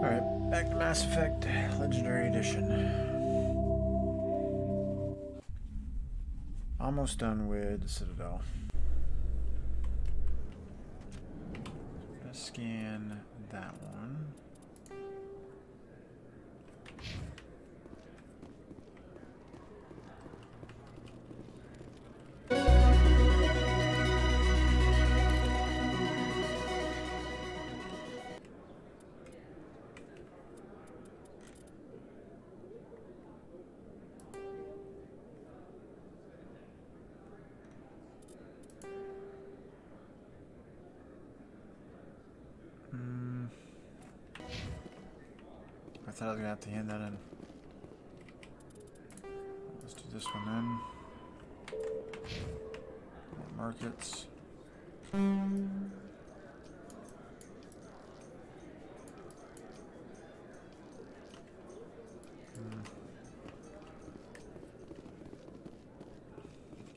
Alright, back to Mass Effect Legendary Edition. Almost done with the Citadel. Gonna scan that one. I thought I was gonna have to hand that in. Let's do this one then. More markets.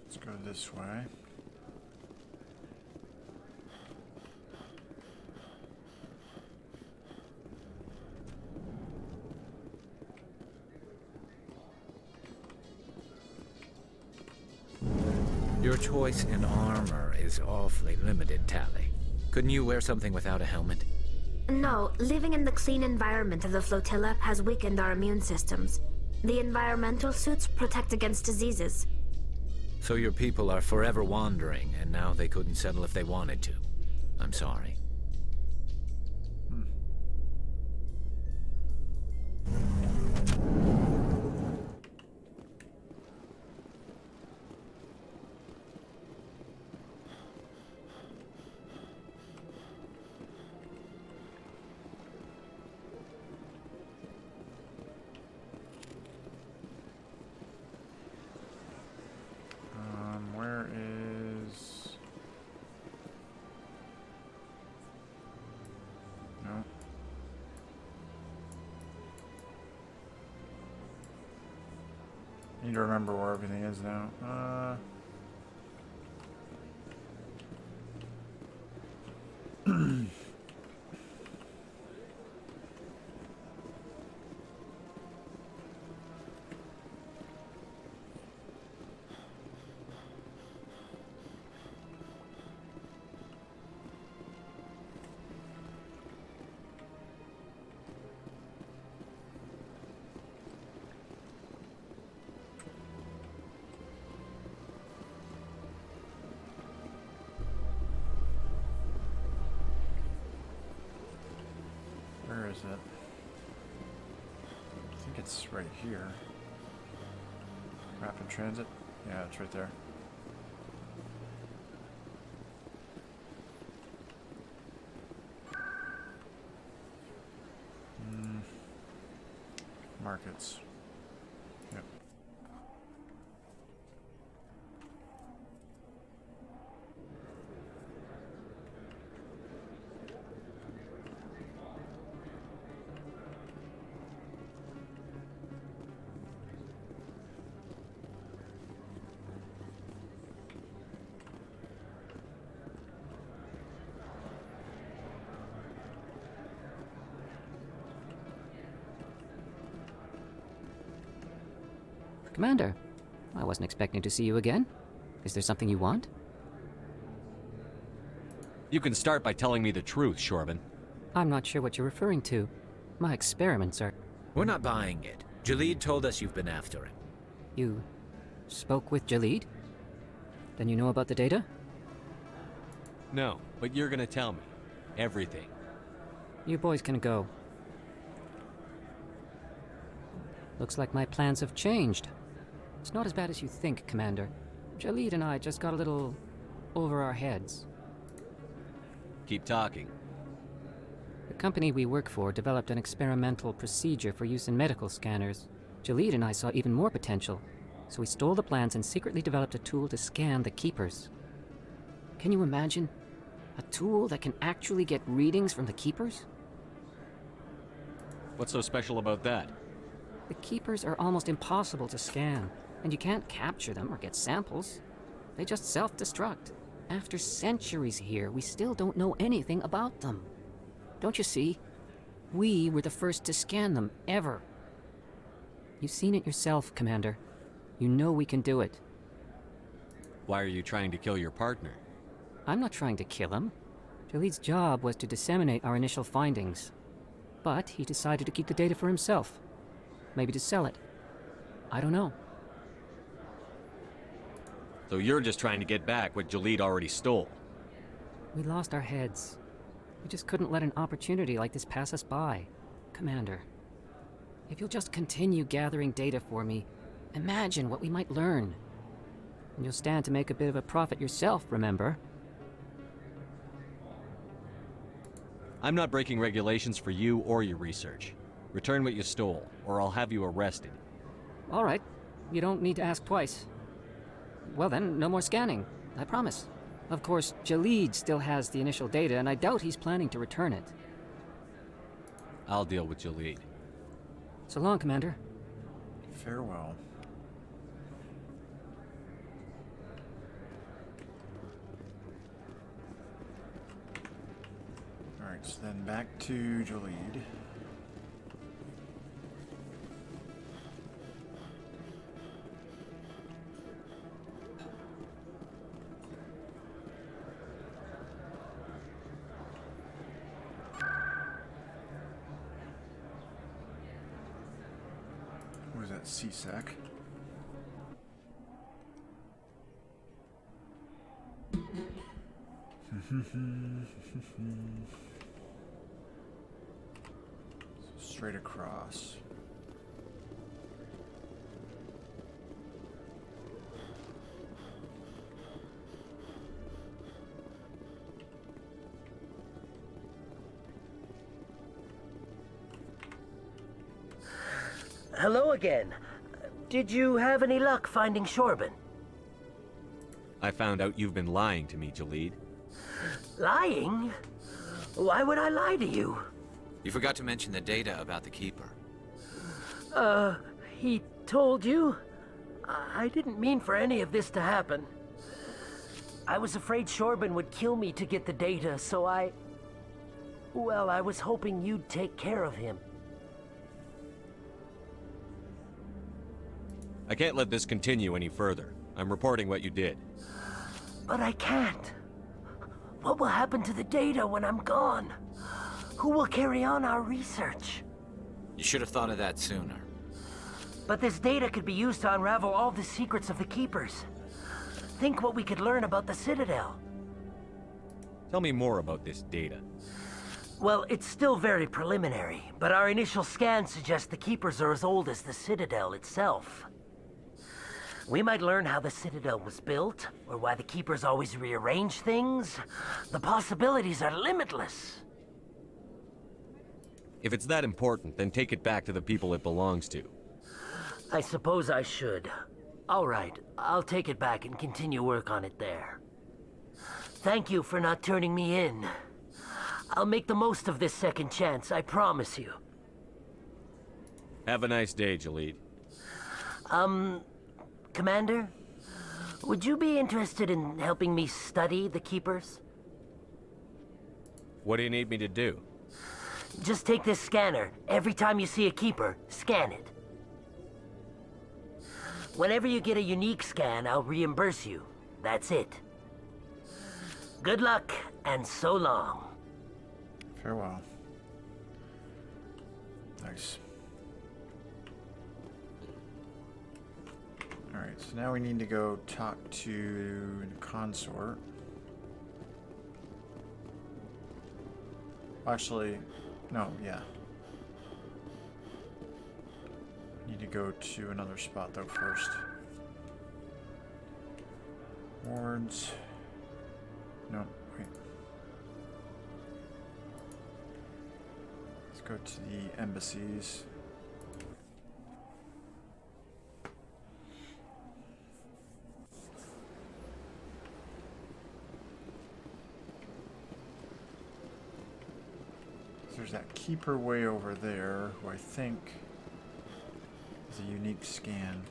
Let's go this way. Your choice in armor is awfully limited, Tali. Couldn't you wear something without a helmet? No, living in the clean environment of the flotilla has weakened our immune systems. The environmental suits protect against diseases. So your people are forever wandering, and now they couldn't settle if they wanted to. I'm sorry. Where is... No. Need to remember where everything is now. Where is it? I think it's right here. Rapid transit? Yeah, it's right there. Markets. Yep. Commander, I wasn't expecting to see you again. Is there something you want? You can start by telling me the truth, Shorban. I'm not sure what you're referring to. My experiments are... We're not buying it. Jalid told us you've been after him. You spoke with Jalid? Then you know about the data? No, but you're gonna tell me. Everything. You boys can go. Looks like my plans have changed. It's not as bad as you think, Commander. Jalid and I just got a little over our heads. Keep talking. The company we work for developed an experimental procedure for use in medical scanners. Jalid and I saw even more potential, so we stole the plans and secretly developed a tool to scan the Keepers. Can you imagine? A tool that can actually get readings from the Keepers? What's so special about that? The Keepers are almost impossible to scan, and you can't capture them or get samples. They just self-destruct. After centuries here, we still don't know anything about them. Don't you see? We were the first to scan them, ever. You've seen it yourself, Commander. You know we can do it. Why are you trying to kill your partner? I'm not trying to kill him. Jaleed's job was to disseminate our initial findings. But he decided to keep the data for himself. Maybe to sell it. I don't know. So you're just trying to get back what Jaleed already stole. We lost our heads. We just couldn't let an opportunity like this pass us by. Commander, if you'll just continue gathering data for me, imagine what we might learn. And you'll stand to make a bit of a profit yourself, remember? I'm not breaking regulations for you or your research. Return what you stole, or I'll have you arrested. All right. You don't need to ask twice. Well then, no more scanning. I promise. Of course, Jaleed still has the initial data, and I doubt he's planning to return it. I'll deal with Jaleed. So long, Commander. Farewell. Alright, so then back to Jaleed. What is that, CSAC? Straight across. Hello again. Did you have any luck finding Shorben? I found out you've been lying to me, Jaleed. Lying? Why would I lie to you? You forgot to mention the data about the Keeper. He told you? I didn't mean for any of this to happen. I was afraid Shorben would kill me to get the data, so well, I was hoping you'd take care of him. I can't let this continue any further. I'm reporting what you did. But I can't. What will happen to the data when I'm gone? Who will carry on our research? You should have thought of that sooner. But this data could be used to unravel all the secrets of the Keepers. Think what we could learn about the Citadel. Tell me more about this data. Well, it's still very preliminary, but our initial scans suggest the Keepers are as old as the Citadel itself. We might learn how the Citadel was built, or why the Keepers always rearrange things. The possibilities are limitless. If it's that important, then take it back to the people it belongs to. I suppose I should. All right, I'll take it back and continue work on it there. Thank you for not turning me in. I'll make the most of this second chance, I promise you. Have a nice day, Jaleed. Commander? Would you be interested in helping me study the Keepers? What do you need me to do? Just take this scanner. Every time you see a Keeper, scan it. Whenever you get a unique scan, I'll reimburse you. That's it. Good luck, and so long. Farewell. Nice. Alright, so now we need to go talk to the consort. Actually, no, yeah. Need to go to another spot though first. Wards. No, wait. Let's go to the embassies. There's that keeper way over there, who I think is a unique scan.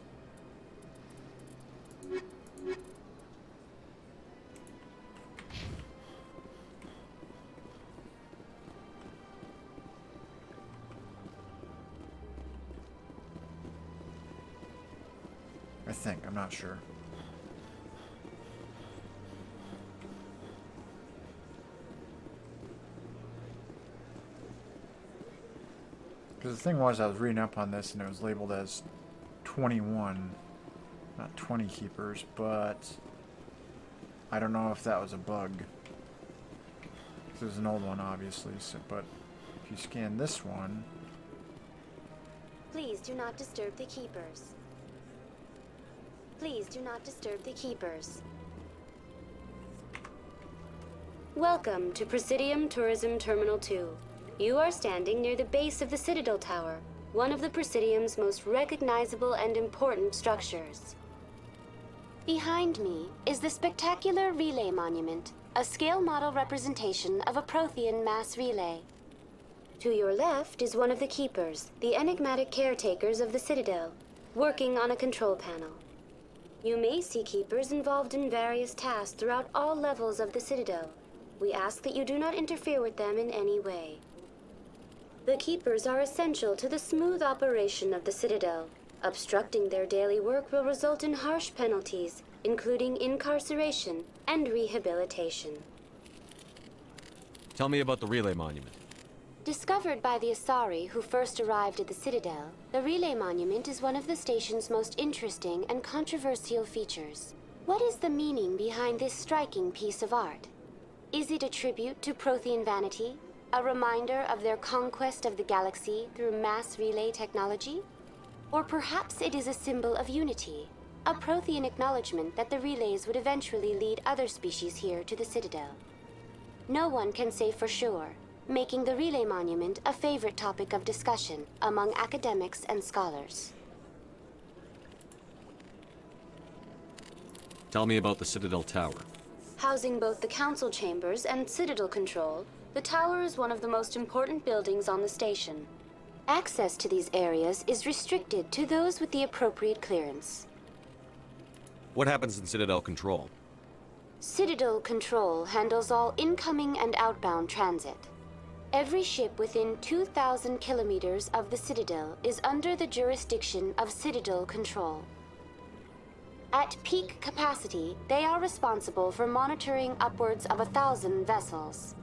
think. I'm not sure. Because the thing was, I was reading up on this and it was labeled as 21, not 20 keepers, but I don't know if that was a bug. This is an old one, obviously, so, but if you scan this one... Please do not disturb the keepers. Please do not disturb the keepers. Welcome to Presidium Tourism Terminal 2. You are standing near the base of the Citadel Tower, one of the Presidium's most recognizable and important structures. Behind me is the spectacular Relay Monument, a scale model representation of a Prothean mass relay. To your left is one of the Keepers, the enigmatic caretakers of the Citadel, working on a control panel. You may see Keepers involved in various tasks throughout all levels of the Citadel. We ask that you do not interfere with them in any way. The Keepers are essential to the smooth operation of the Citadel. Obstructing their daily work will result in harsh penalties, including incarceration and rehabilitation. Tell me about the Relay Monument. Discovered by the Asari who first arrived at the Citadel, the Relay Monument is one of the station's most interesting and controversial features. What is the meaning behind this striking piece of art? Is it a tribute to Prothean vanity? A reminder of their conquest of the galaxy through mass relay technology? Or perhaps it is a symbol of unity, a Prothean acknowledgement that the relays would eventually lead other species here to the Citadel. No one can say for sure, making the Relay Monument a favorite topic of discussion among academics and scholars. Tell me about the Citadel Tower. Housing both the council chambers and Citadel control, the tower is one of the most important buildings on the station. Access to these areas is restricted to those with the appropriate clearance. What happens in Citadel Control? Citadel Control handles all incoming and outbound transit. Every ship within 2,000 kilometers of the Citadel is under the jurisdiction of Citadel Control. At peak capacity, they are responsible for monitoring upwards of 1,000 vessels.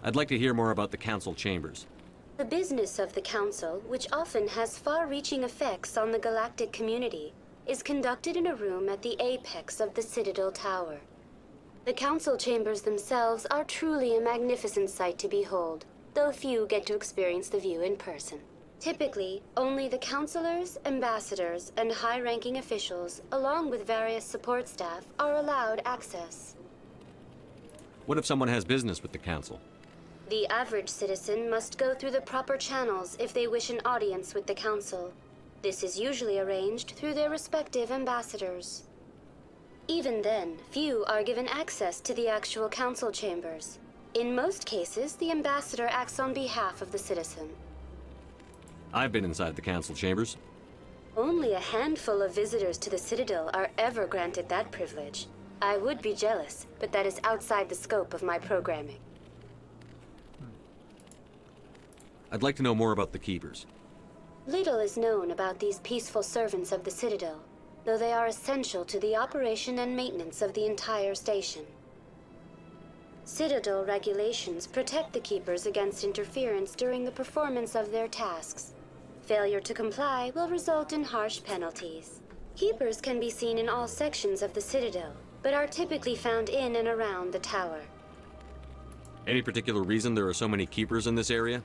I'd like to hear more about the Council Chambers. The business of the Council, which often has far-reaching effects on the galactic community, is conducted in a room at the apex of the Citadel Tower. The Council Chambers themselves are truly a magnificent sight to behold, though few get to experience the view in person. Typically, only the councilors, ambassadors, and high-ranking officials, along with various support staff, are allowed access. What if someone has business with the Council? The average citizen must go through the proper channels if they wish an audience with the Council. This is usually arranged through their respective ambassadors. Even then, few are given access to the actual Council chambers. In most cases, the ambassador acts on behalf of the citizen. I've been inside the Council Chambers. Only a handful of visitors to the Citadel are ever granted that privilege. I would be jealous, but that is outside the scope of my programming. I'd like to know more about the Keepers. Little is known about these peaceful servants of the Citadel, though they are essential to the operation and maintenance of the entire station. Citadel regulations protect the Keepers against interference during the performance of their tasks. Failure to comply will result in harsh penalties. Keepers can be seen in all sections of the Citadel, but are typically found in and around the tower. Any particular reason there are so many Keepers in this area?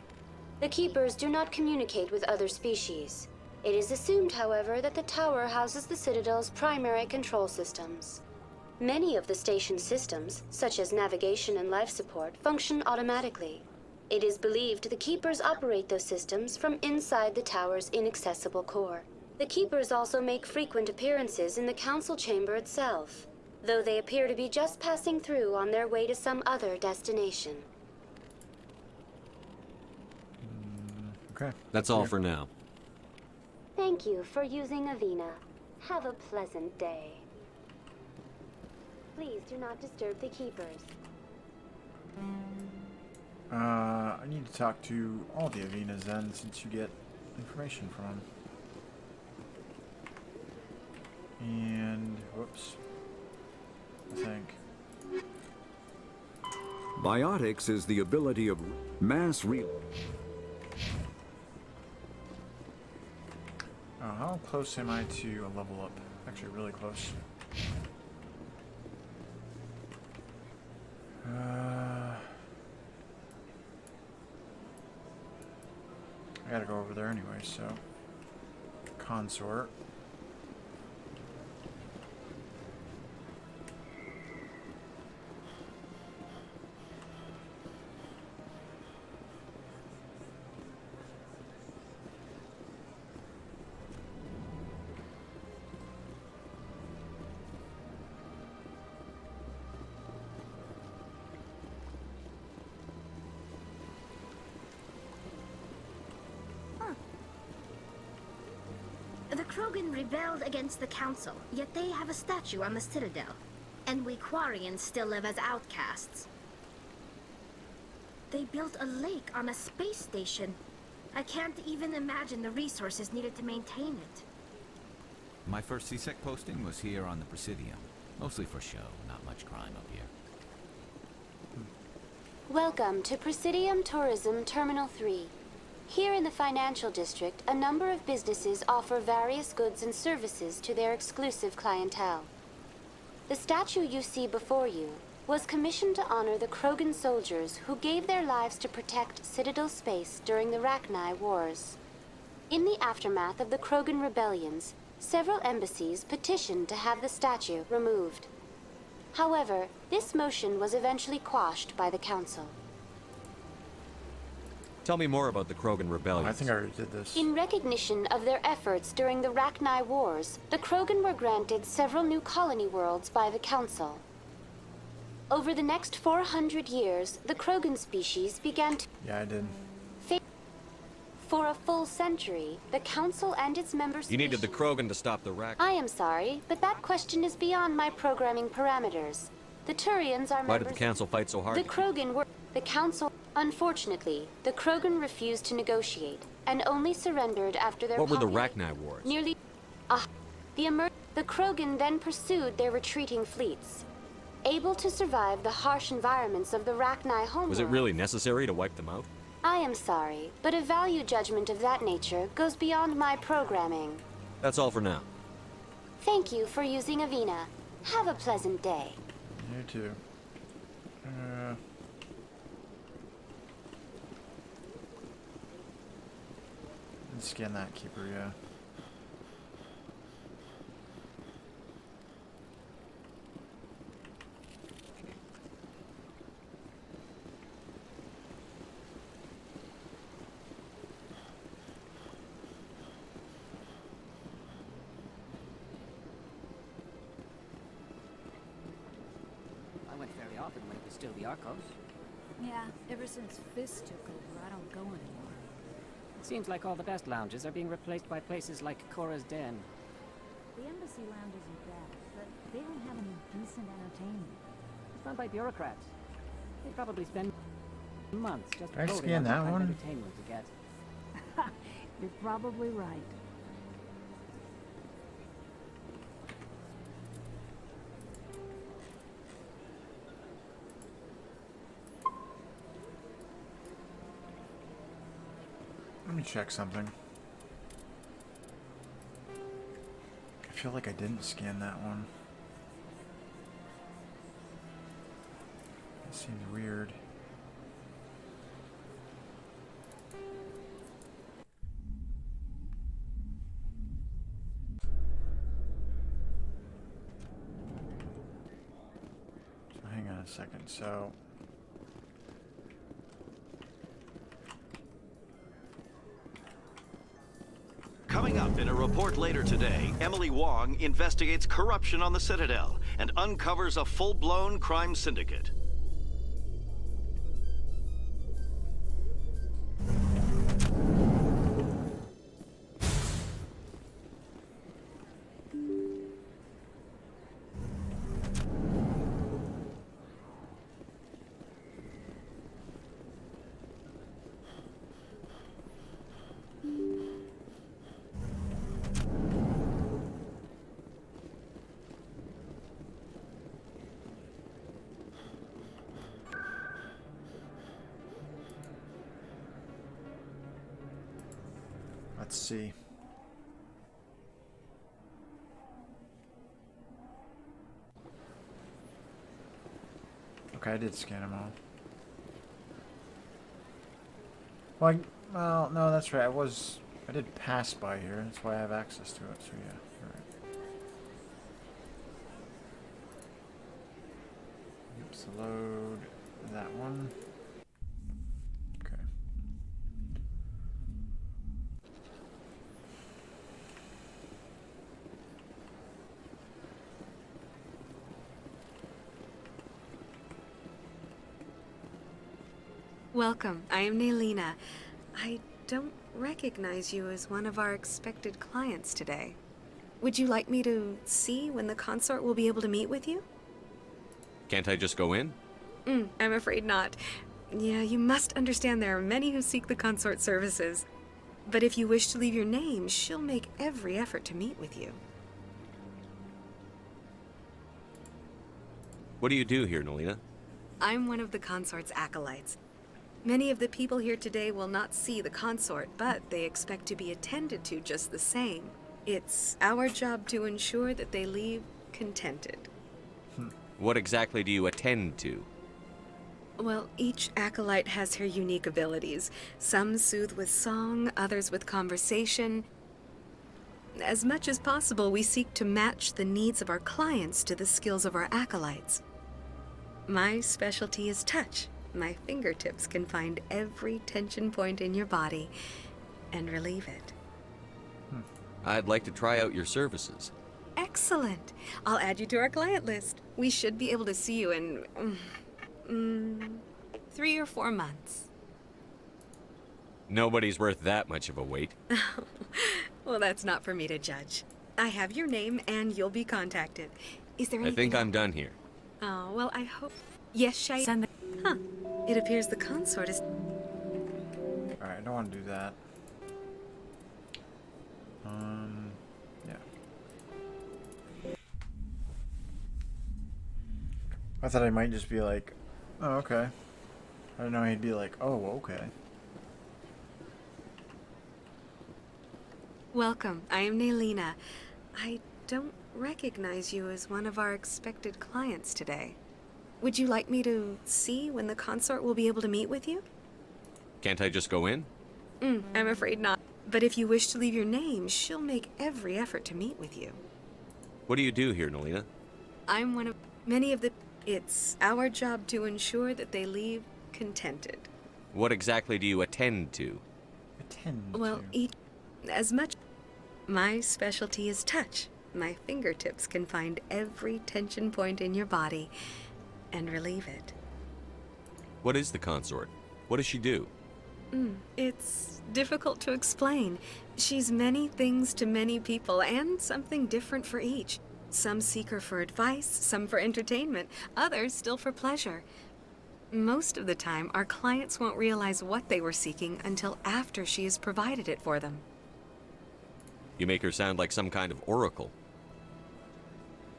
The Keepers do not communicate with other species. It is assumed, however, that the tower houses the Citadel's primary control systems. Many of the station's systems, such as navigation and life support, function automatically. It is believed the Keepers operate those systems from inside the tower's inaccessible core. The Keepers also make frequent appearances in the Council chamber itself, though they appear to be just passing through on their way to some other destination. Okay. That's all for now. Thank you for using Avina. Have a pleasant day. Please do not disturb the Keepers. I need to talk to all the Avinas then, since you get information from them. And whoops. I think. Biotics is the ability of mass re... Oh, how close am I to a level up? Actually, really close. I gotta go over there anyway, so... Consort. The Krogan rebelled against the Council, yet they have a statue on the Citadel. And we Quarians still live as outcasts. They built a lake on a space station. I can't even imagine the resources needed to maintain it. My first CSEC posting was here on the Presidium. Mostly for show, not much crime up here. Welcome to Presidium Tourism Terminal 3. Here in the financial district, a number of businesses offer various goods and services to their exclusive clientele. The statue you see before you was commissioned to honor the Krogan soldiers who gave their lives to protect Citadel space during the Rachni Wars. In the aftermath of the Krogan rebellions, several embassies petitioned to have the statue removed. However, this motion was eventually quashed by the Council. Tell me more about the Krogan rebellion. I think I already did this. In recognition of their efforts during the Rachni Wars, the Krogan were granted several new colony worlds by the Council. Over the next 400 years, the Krogan species began to... Yeah, I did. For a full century, the Council and its member species... You needed the Krogan to stop the Rachni. I am sorry, but that question is beyond my programming parameters. The Turians are Why members... did the Council fight so hard? The Krogan were... The Council... Unfortunately, the Krogan refused to negotiate, and only surrendered after their... What were the Rachni Wars? Nearly... The Krogan then pursued their retreating fleets. Able to survive the harsh environments of the Rachni homeworld... Was it really necessary to wipe them out? I am sorry, but a value judgment of that nature goes beyond my programming. That's all for now. Thank you for using Avina. Have a pleasant day. You too. Let's scan that keeper, yeah. I went very often when it was still the Arcos. Yeah, ever since Fist took over, I don't go anymore. It seems like all the best lounges are being replaced by places like Cora's Den. The Embassy Lounge isn't bad, but they don't have any decent entertainment. It's run by bureaucrats. They probably spend months just Can I voting scan on that what kind one? of entertainment to get. You're probably right. Let me check something. I feel like I didn't scan that one. It seems weird. So hang on a second. So coming up in a report later today, Emily Wong investigates corruption on the Citadel and uncovers a full-blown crime syndicate. Let's see. Okay, I did scan them all. Well, no, that's right. I did pass by here. That's why I have access to it. So yeah, you're right. Oops, load that one. Okay. Welcome. I am Nelina. I don't recognize you as one of our expected clients today. Would you like me to see when the consort will be able to meet with you? Can't I just go in? I'm afraid not. Yeah, you must understand there are many who seek the consort services. But if you wish to leave your name, she'll make every effort to meet with you. What do you do here, Nelina? I'm one of the consort's acolytes. Many of the people here today will not see the consort, but they expect to be attended to just the same. It's our job to ensure that they leave contented. What exactly do you attend to? Well, each acolyte has her unique abilities. Some soothe with song, others with conversation. As much as possible, we seek to match the needs of our clients to the skills of our acolytes. My specialty is touch. My fingertips can find every tension point in your body and relieve it. I'd like to try out your services. Excellent. I'll add you to our client list. We should be able to see you in 3 or 4 months. Nobody's worth that much of a wait. Well, that's not for me to judge. I have your name and you'll be contacted. Is there I anything think I'm done here. Oh, well, I hope... Yes, Shay? Huh. It appears the consort is... Alright, I don't want to do that. Yeah. I thought I might just be like, oh, okay. I don't know, he'd be like, oh, okay. Welcome. I am Nelina. I don't recognize you as one of our expected clients today. Would you like me to see when the consort will be able to meet with you? Can't I just go in? I'm afraid not. But if you wish to leave your name, she'll make every effort to meet with you. What do you do here, Nelina? I'm one of many of the... It's our job to ensure that they leave contented. What exactly do you attend to? Well, as much... My specialty is touch. My fingertips can find every tension point in your body and relieve it. What is the consort? What does she do? It's difficult to explain. She's many things to many people, and something different for each. Some seek her for advice, some for entertainment, others still for pleasure. Most of the time, our clients won't realize what they were seeking until after she has provided it for them. You make her sound like some kind of oracle.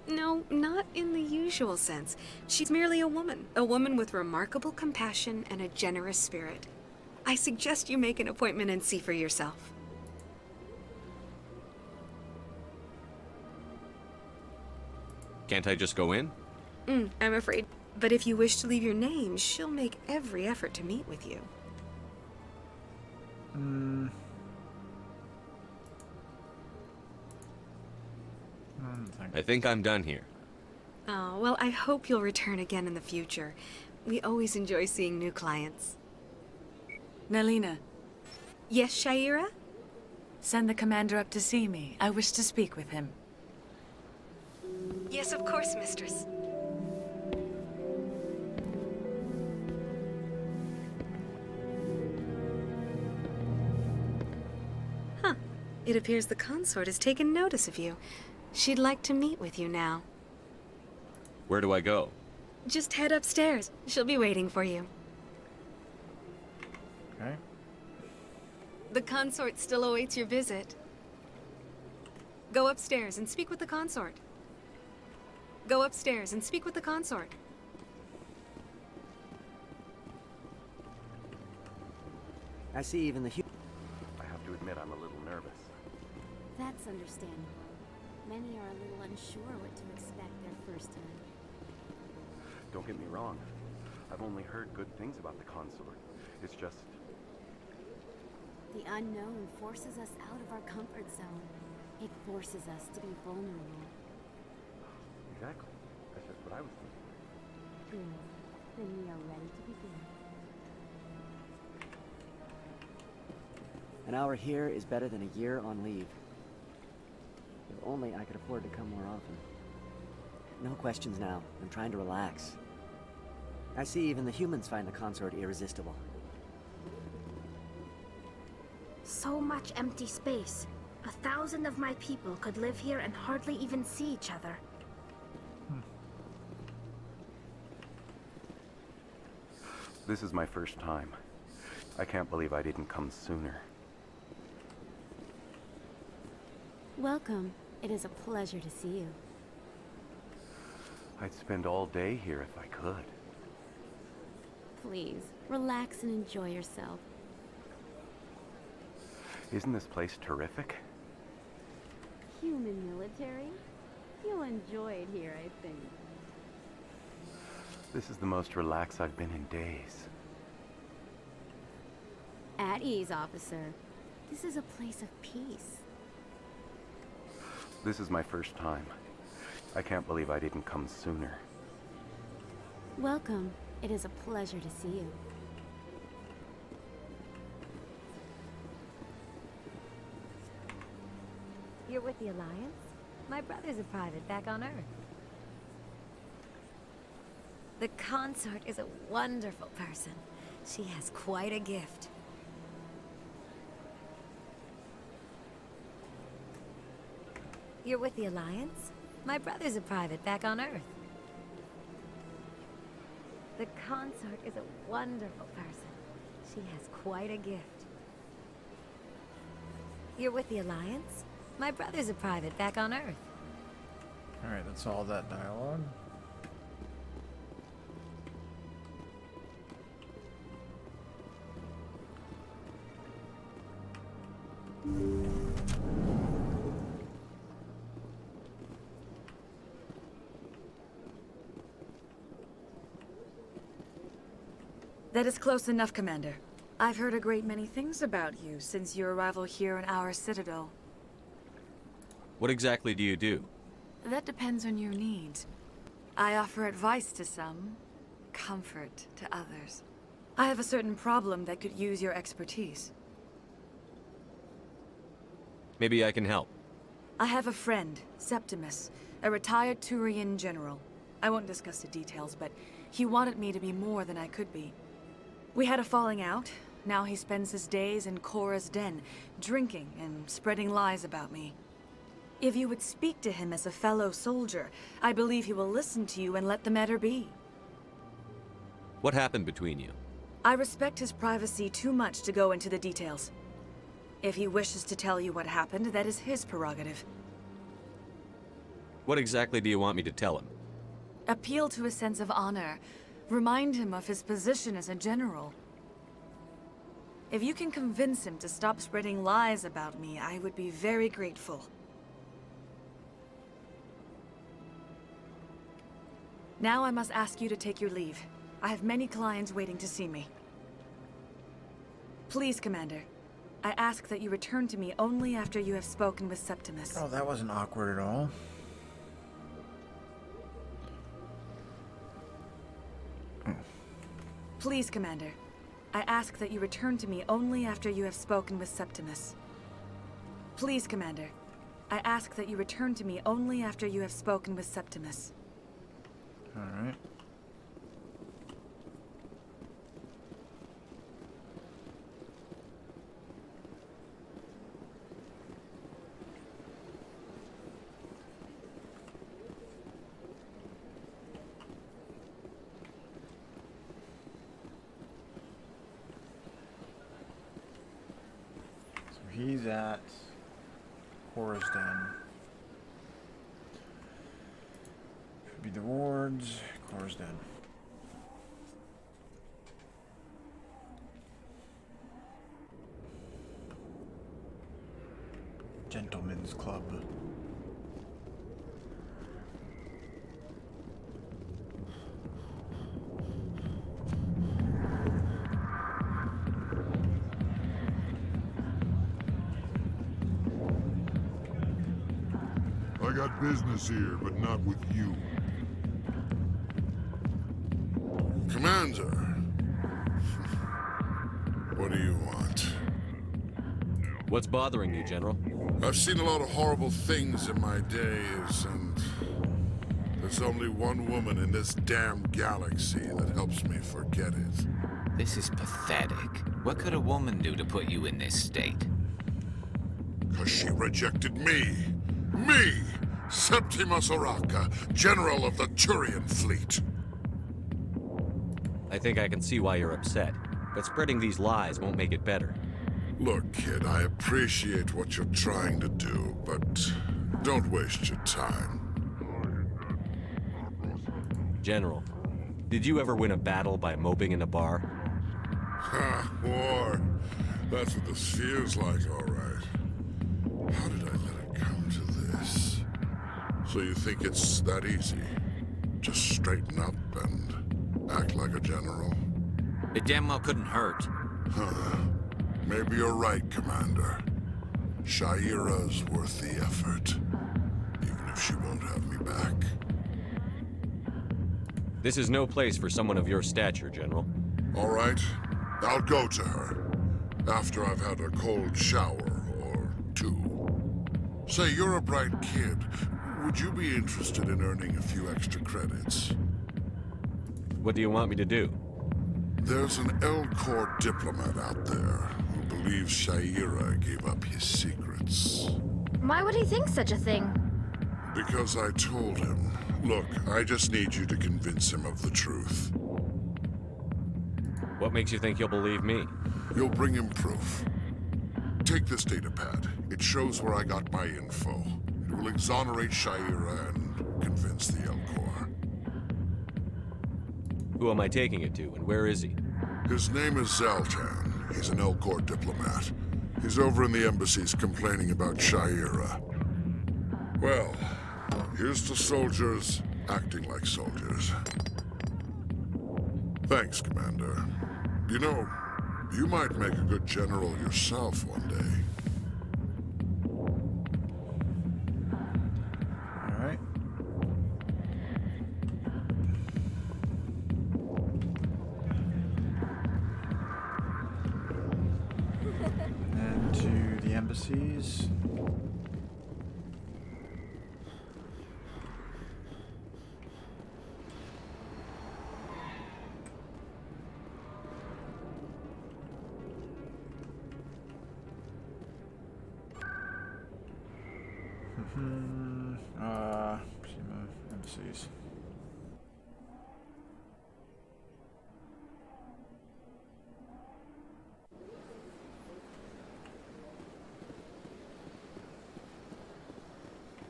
No, not in the usual sense. She's merely a woman with remarkable compassion and a generous spirit. I suggest you make an appointment and see for yourself. Can't I just go in? I'm afraid. But if you wish to leave your name, she'll make every effort to meet with you. I think I'm done here. Oh, well, I hope you'll return again in the future. We always enjoy seeing new clients. Nelina. Yes, Shaira? Send the commander up to see me. I wish to speak with him. Yes, of course, mistress. Huh. It appears the consort has taken notice of you. She'd like to meet with you now. Where do I go? Just head upstairs. She'll be waiting for you. Okay. The consort still awaits your visit. Go upstairs and speak with the consort. Go upstairs and speak with the consort. I see even the I have to admit. admit I'm a little nervous. That's understandable. Many are a little unsure what to expect their first time. Don't get me wrong. I've only heard good things about the consort. It's just... The unknown forces us out of our comfort zone. It forces us to be vulnerable. Exactly. That's just what I was thinking. Good. Then we are ready to begin. An hour here is better than a year on leave. If only I could afford to come more often. No questions now. I'm trying to relax. I see even the humans find the consort irresistible. So much empty space. 1,000 of my people could live here and hardly even see each other. This is my first time. I can't believe I didn't come sooner. Welcome. It is a pleasure to see you. I'd spend all day here if I could. Please, relax and enjoy yourself. Isn't this place terrific? Human military? You'll enjoy it here, I think. This is the most relaxed I've been in days. At ease, officer. This is a place of peace. This is my first time. I can't believe I didn't come sooner. Welcome. It is a pleasure to see you. You're with the Alliance? My brother's a private back on Earth. The consort is a wonderful person. She has quite a gift. You're with the Alliance? My brother's a private back on Earth. The consort is a wonderful person. She has quite a gift. You're with the Alliance? My brother's a private back on Earth. Alright, that's all that dialogue. That is close enough, Commander. I've heard a great many things about you since your arrival here in our citadel. What exactly do you do? That depends on your needs. I offer advice to some, comfort to others. I have a certain problem that could use your expertise. Maybe I can help. I have a friend, Septimus, a retired Turian general. I won't discuss the details, but he wanted me to be more than I could be. We had a falling out. Now he spends his days in Korra's den, drinking and spreading lies about me. If you would speak to him as a fellow soldier, I believe he will listen to you and let the matter be. What happened between you? I respect his privacy too much to go into the details. If he wishes to tell you what happened, that is his prerogative. What exactly do you want me to tell him? Appeal to his sense of honor. Remind him of his position as a general. If you can convince him to stop spreading lies about me, I would be very grateful. Now I must ask you to take your leave. I have many clients waiting to see me. Please, Commander. I ask that you return to me only after you have spoken with Septimus. Oh, that wasn't awkward at all. Please, Commander. I ask that you return to me only after you have spoken with Septimus. Please, Commander. I ask that you return to me only after you have spoken with Septimus. Alright. So he's at Korra's den. Should be the wards, Korra's den. Gentlemen's Club. I got business here, but not with you. Commander. What do you want? What's bothering you, General? I've seen a lot of horrible things in my days, and there's only one woman in this damn galaxy that helps me forget it. This is pathetic. What could a woman do to put you in this state? 'Cause she rejected me! Me! Septimus Oraka, General of the Turian Fleet! I think I can see why you're upset, but spreading these lies won't make it better. Look, kid, I appreciate what you're trying to do, but don't waste your time. General, did you ever win a battle by moping in a bar? Ha, war. That's what this feels like, all right. How did I let it come to this? So you think it's that easy? Just straighten up and act like a general? It damn well couldn't hurt. Huh. Maybe you're right, Commander. Shaira's worth the effort, even if she won't have me back. This is no place for someone of your stature, General. All right, I'll go to her, after I've had a cold shower or two. Say, you're a bright kid. Would you be interested in earning a few extra credits? What do you want me to do? There's an Elcor diplomat out there who believes Shaira gave up his secrets. Why would he think such a thing? Because I told him. Look, I just need you to convince him of the truth. What makes you think you'll believe me? You'll bring him proof. Take this datapad. It shows where I got my info. It will exonerate Shaira and convince the Elcor. Who am I taking it to, and where is he? His name is Zaltan. He's an Elcor diplomat. He's over in the embassies complaining about Shaira. Well, here's to soldiers acting like soldiers. Thanks, Commander. You know, you might make a good general yourself one day. All right. And to the embassies. Embassies.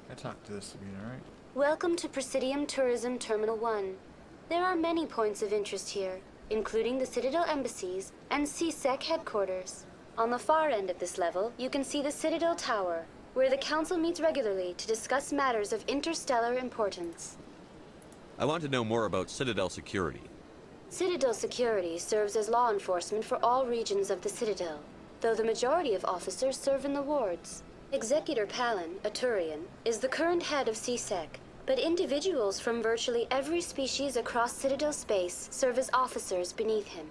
I talked to this again, alright? Welcome to Presidium Tourism Terminal 1. There are many points of interest here, including the Citadel embassies and CSEC headquarters. On the far end of this level, you can see the Citadel Tower, where the Council meets regularly to discuss matters of interstellar importance. I want to know more about Citadel security. Citadel security serves as law enforcement for all regions of the Citadel, though the majority of officers serve in the wards. Executor Palin, a Turian, is the current head of CSEC, but individuals from virtually every species across Citadel space serve as officers beneath him.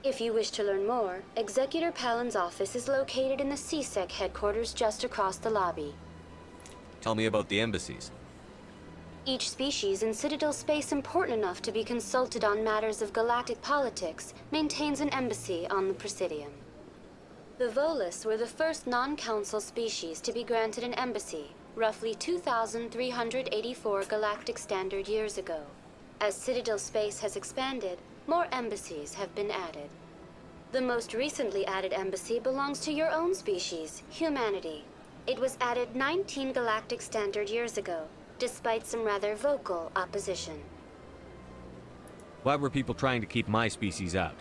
If you wish to learn more, Executor Palin's office is located in the CSEC headquarters just across the lobby. Tell me about the embassies. Each species in Citadel space important enough to be consulted on matters of galactic politics maintains an embassy on the Presidium. The Volus were the first non-council species to be granted an embassy, roughly 2,384 galactic standard years ago. As Citadel space has expanded, more embassies have been added. The most recently added embassy belongs to your own species, humanity. It was added 19 galactic standard years ago, despite some rather vocal opposition. Why were people trying to keep my species out?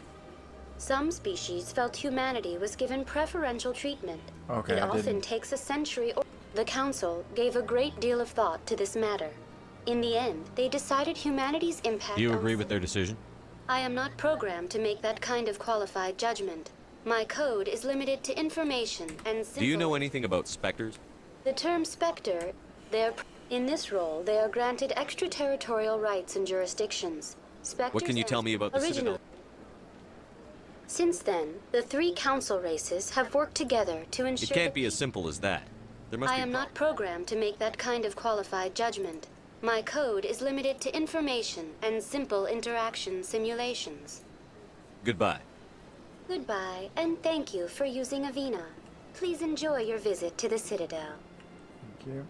Some species felt humanity was given preferential treatment. Okay, It I often didn't. takes a century or... The Council gave a great deal of thought to this matter. In the end, they decided humanity's impact Do you on... agree with their decision? I am not programmed to make that kind of qualified judgment. My code is limited to information and simple... Do you know anything about specters? The term Spectre, in this role, they are granted extraterritorial rights and jurisdictions. Spectres What can you tell me about the Citadel? Since then, the 3 council races have worked together to It ensure can't be as simple as that. There must I be... am not programmed to make that kind of qualified judgment. My code is limited to information and simple interaction simulations. Goodbye. Goodbye, and thank you for using Avina. Please enjoy your visit to the Citadel. Thank you.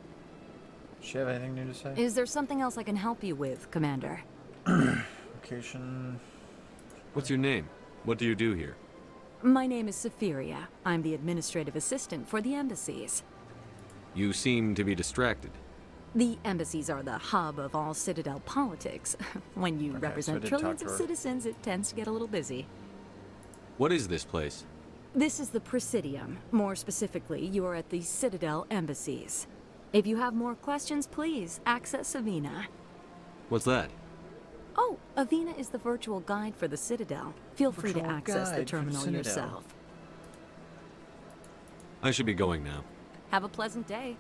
Does she have anything new to say? Is there something else I can help you with, Commander? Location. What's your name? What do you do here? My name is Saphiria. I'm the administrative assistant for the embassies. You seem to be distracted. The embassies are the hub of all Citadel politics. When you Okay, represent so I did trillions talk of to her. citizens, it tends to get a little busy. What is this place? This is the Presidium. More specifically, you are at the Citadel embassies. If you have more questions, please access Avina. What's that? Oh, Avina is the virtual guide for the Citadel. Feel free to Virtual access the guide for the terminal Citadel. yourself. I should be going now. Have a pleasant day.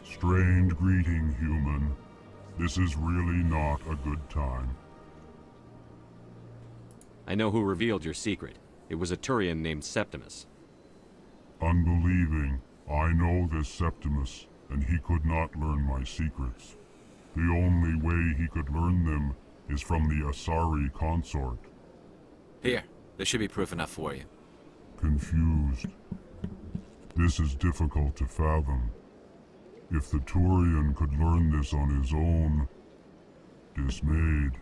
Strange greeting, human. This is really not a good time. I know who revealed your secret. It was a Turian named Septimus. Unbelieving, I know this Septimus, and he could not learn my secrets. The only way he could learn them is from the Asari consort. Here, there should be proof enough for you. Confused. This is difficult to fathom. If the Turian could learn this on his own, dismayed,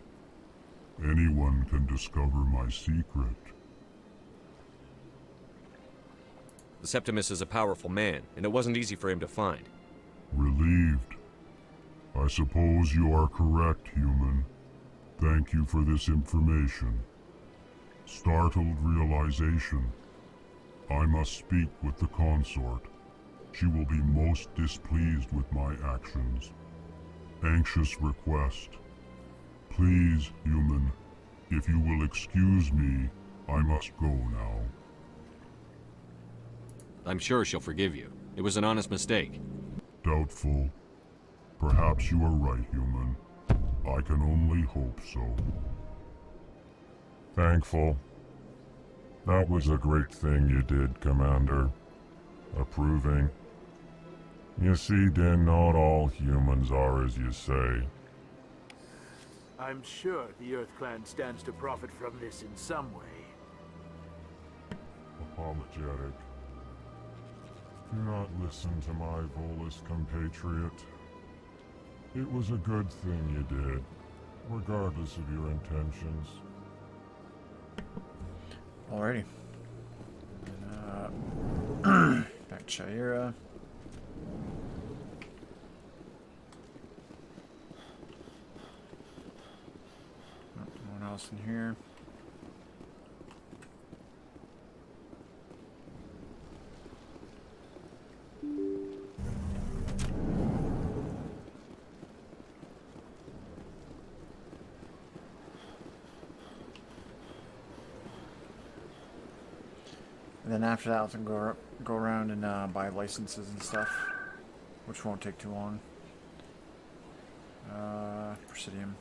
anyone can discover my secret. The Septimus is a powerful man, and it wasn't easy for him to find. Relieved. I suppose you are correct, human. Thank you for this information. Startled realization. I must speak with the consort. She will be most displeased with my actions. Anxious request. Please, human, if you will excuse me, I must go now. I'm sure she'll forgive you. It was an honest mistake. Doubtful. Perhaps you are right, human. I can only hope so. Thankful. That was a great thing you did, Commander. Approving. You see, Din, not all humans are as you say. I'm sure the Earth Clan stands to profit from this in some way. Apologetic. Do not listen to my Volus compatriot. It was a good thing you did, regardless of your intentions. Alrighty. Back to Shaira. No one else in here. And then after that, I'll go around and buy licenses and stuff, which won't take too long. Presidium.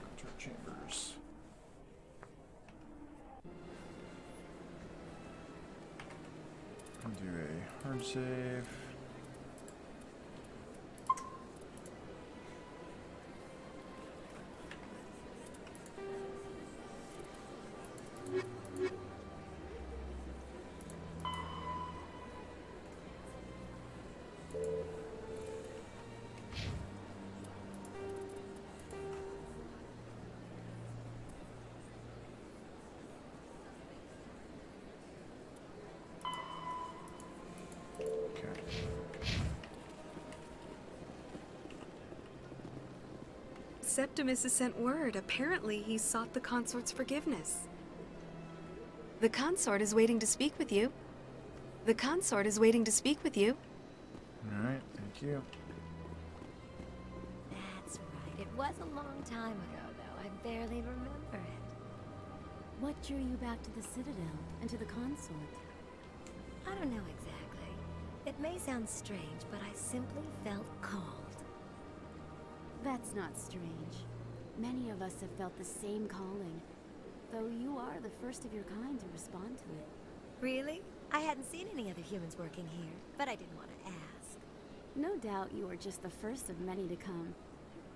Contract chambers. I'll do a hard save. Septimus has sent word. Apparently, he sought the consort's forgiveness. The consort is waiting to speak with you. The consort is waiting to speak with you. Alright, thank you. That's right. It was a long time ago, though. I barely remember it. What drew you back to the Citadel and to the consort? I don't know exactly. It may sound strange, but I simply felt called. That's not strange. Many of us have felt the same calling, though you are the first of your kind to respond to it. Really? I hadn't seen any other humans working here, but I didn't want to ask. No doubt you are just the first of many to come.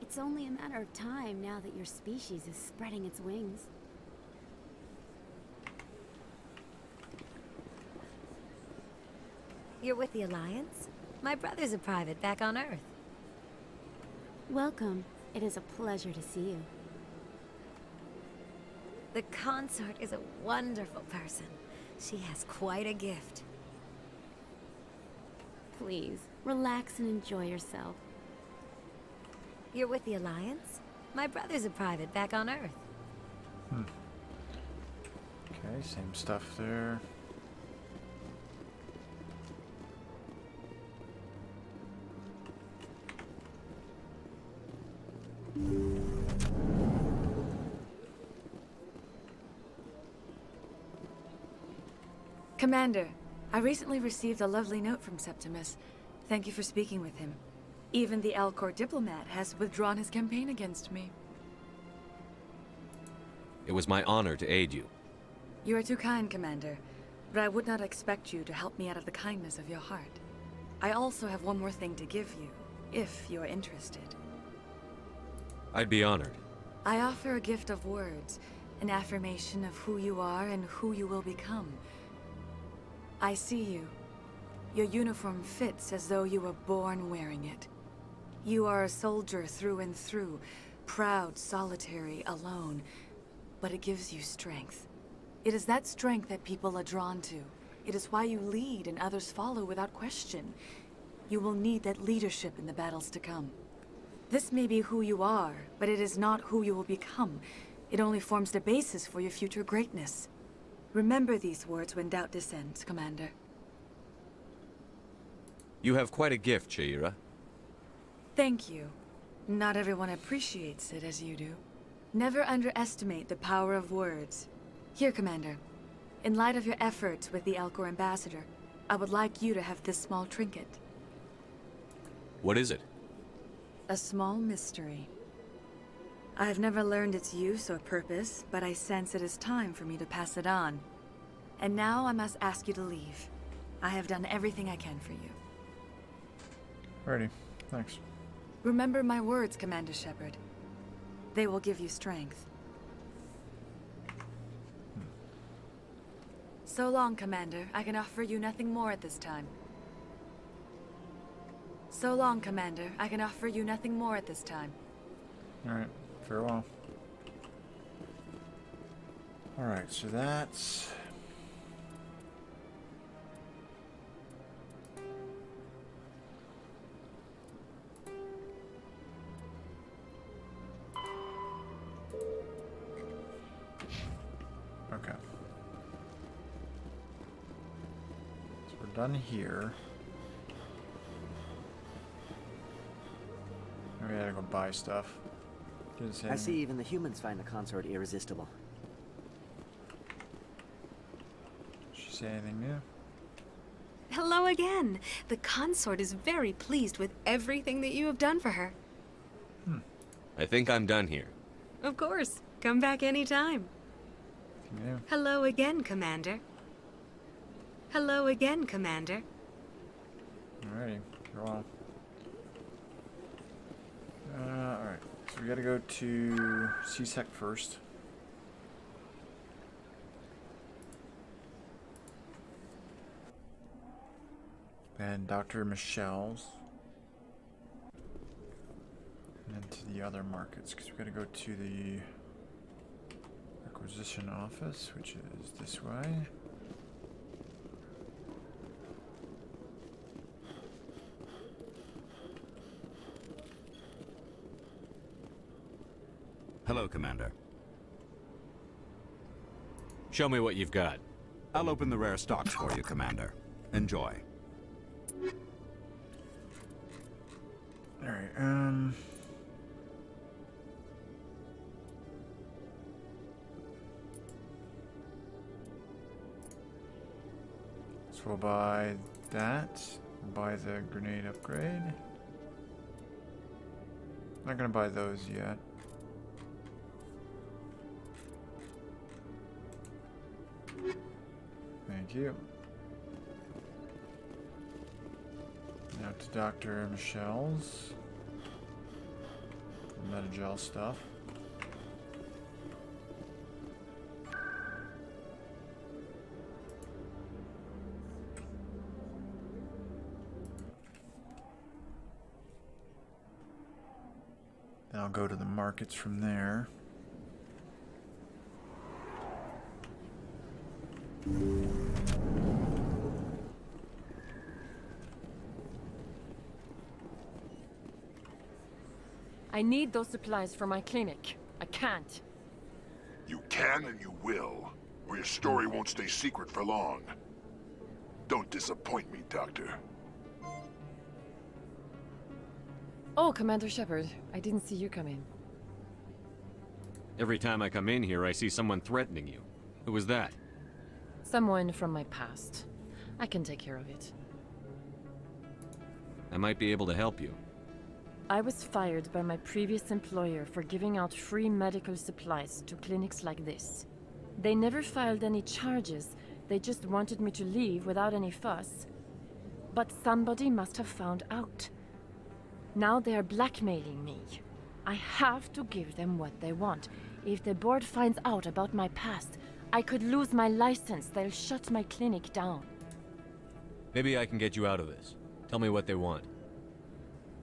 It's only a matter of time now that your species is spreading its wings. You're with the Alliance? My brother's a private back on Earth. Welcome. It is a pleasure to see you. The consort is a wonderful person. She has quite a gift. Please, relax and enjoy yourself. You're with the Alliance? My brother's a private back on Earth. Okay, same stuff there. Commander, I recently received a lovely note from Septimus. Thank you for speaking with him. Even the Alcor diplomat has withdrawn his campaign against me. It was my honor to aid you. You are too kind, Commander, but I would not expect you to help me out of the kindness of your heart. I also have one more thing to give you, if you are interested. I'd be honored. I offer a gift of words, an affirmation of who you are and who you will become. I see you. Your uniform fits as though you were born wearing it. You are a soldier through and through, proud, solitary, alone, but it gives you strength. It is that strength that people are drawn to. It is why you lead and others follow without question. You will need that leadership in the battles to come. This may be who you are, but it is not who you will become. It only forms the basis for your future greatness. Remember these words when doubt descends, Commander. You have quite a gift, Sha'ira. Thank you. Not everyone appreciates it as you do. Never underestimate the power of words. Here, Commander. In light of your efforts with the Alcor ambassador, I would like you to have this small trinket. What is it? A small mystery. I have never learned its use or purpose, but I sense it is time for me to pass it on. And now I must ask you to leave. I have done everything I can for you. Alrighty, thanks. Remember my words, Commander Shepard. They will give you strength. So long, Commander. I can offer you nothing more at this time. So long, Commander. I can offer you nothing more at this time. Alright, farewell. Alright, so that's... Okay. So we're done here. We gotta go buy stuff. Didn't say I see anything. even the humans find the consort irresistible. Did she say anything new? Hello again. The consort is very pleased with everything that you have done for her. I think I'm done here. Of course. Come back anytime. Yeah. Hello again, Commander. Hello again, Commander. Alrighty, farewell. Alright, so we gotta go to CSEC first. Then Dr. Michelle's. And then to the other markets, because we gotta go to the acquisition office, which is this way. Hello, Commander. Show me what you've got. I'll open the rare stocks for you, Commander. Enjoy. Alright, so we'll buy that. We'll buy the grenade upgrade. Not gonna buy those yet. Thank you. Now to Dr. Michelle's. Metagel stuff. Then I'll go to the markets from there. I need those supplies for my clinic. I can't. You can and you will, or your story won't stay secret for long. Don't disappoint me, Doctor. Oh, Commander Shepard, I didn't see you come in. Every time I come in here, I see someone threatening you. Who was that? Someone from my past. I can take care of it. I might be able to help you. I was fired by my previous employer for giving out free medical supplies to clinics like this. They never filed any charges, they just wanted me to leave without any fuss. But somebody must have found out. Now they are blackmailing me. I have to give them what they want. If the board finds out about my past, I could lose my license. They'll shut my clinic down. Maybe I can get you out of this. Tell me what they want.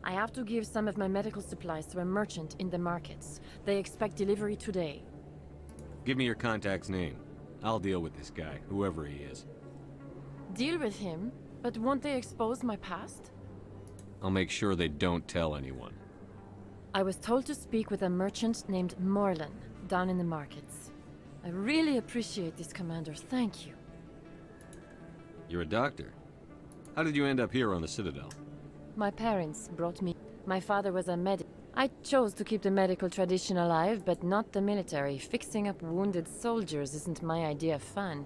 I have to give some of my medical supplies to a merchant in the markets. They expect delivery today. Give me your contact's name. I'll deal with this guy, whoever he is. Deal with him? But won't they expose my past? I'll make sure they don't tell anyone. I was told to speak with a merchant named Morlan, down in the markets. I really appreciate this, Commander. Thank you. You're a doctor. How did you end up here on the Citadel? My parents brought me. My father was a medic. I chose to keep the medical tradition alive, but not the military. Fixing up wounded soldiers isn't my idea of fun.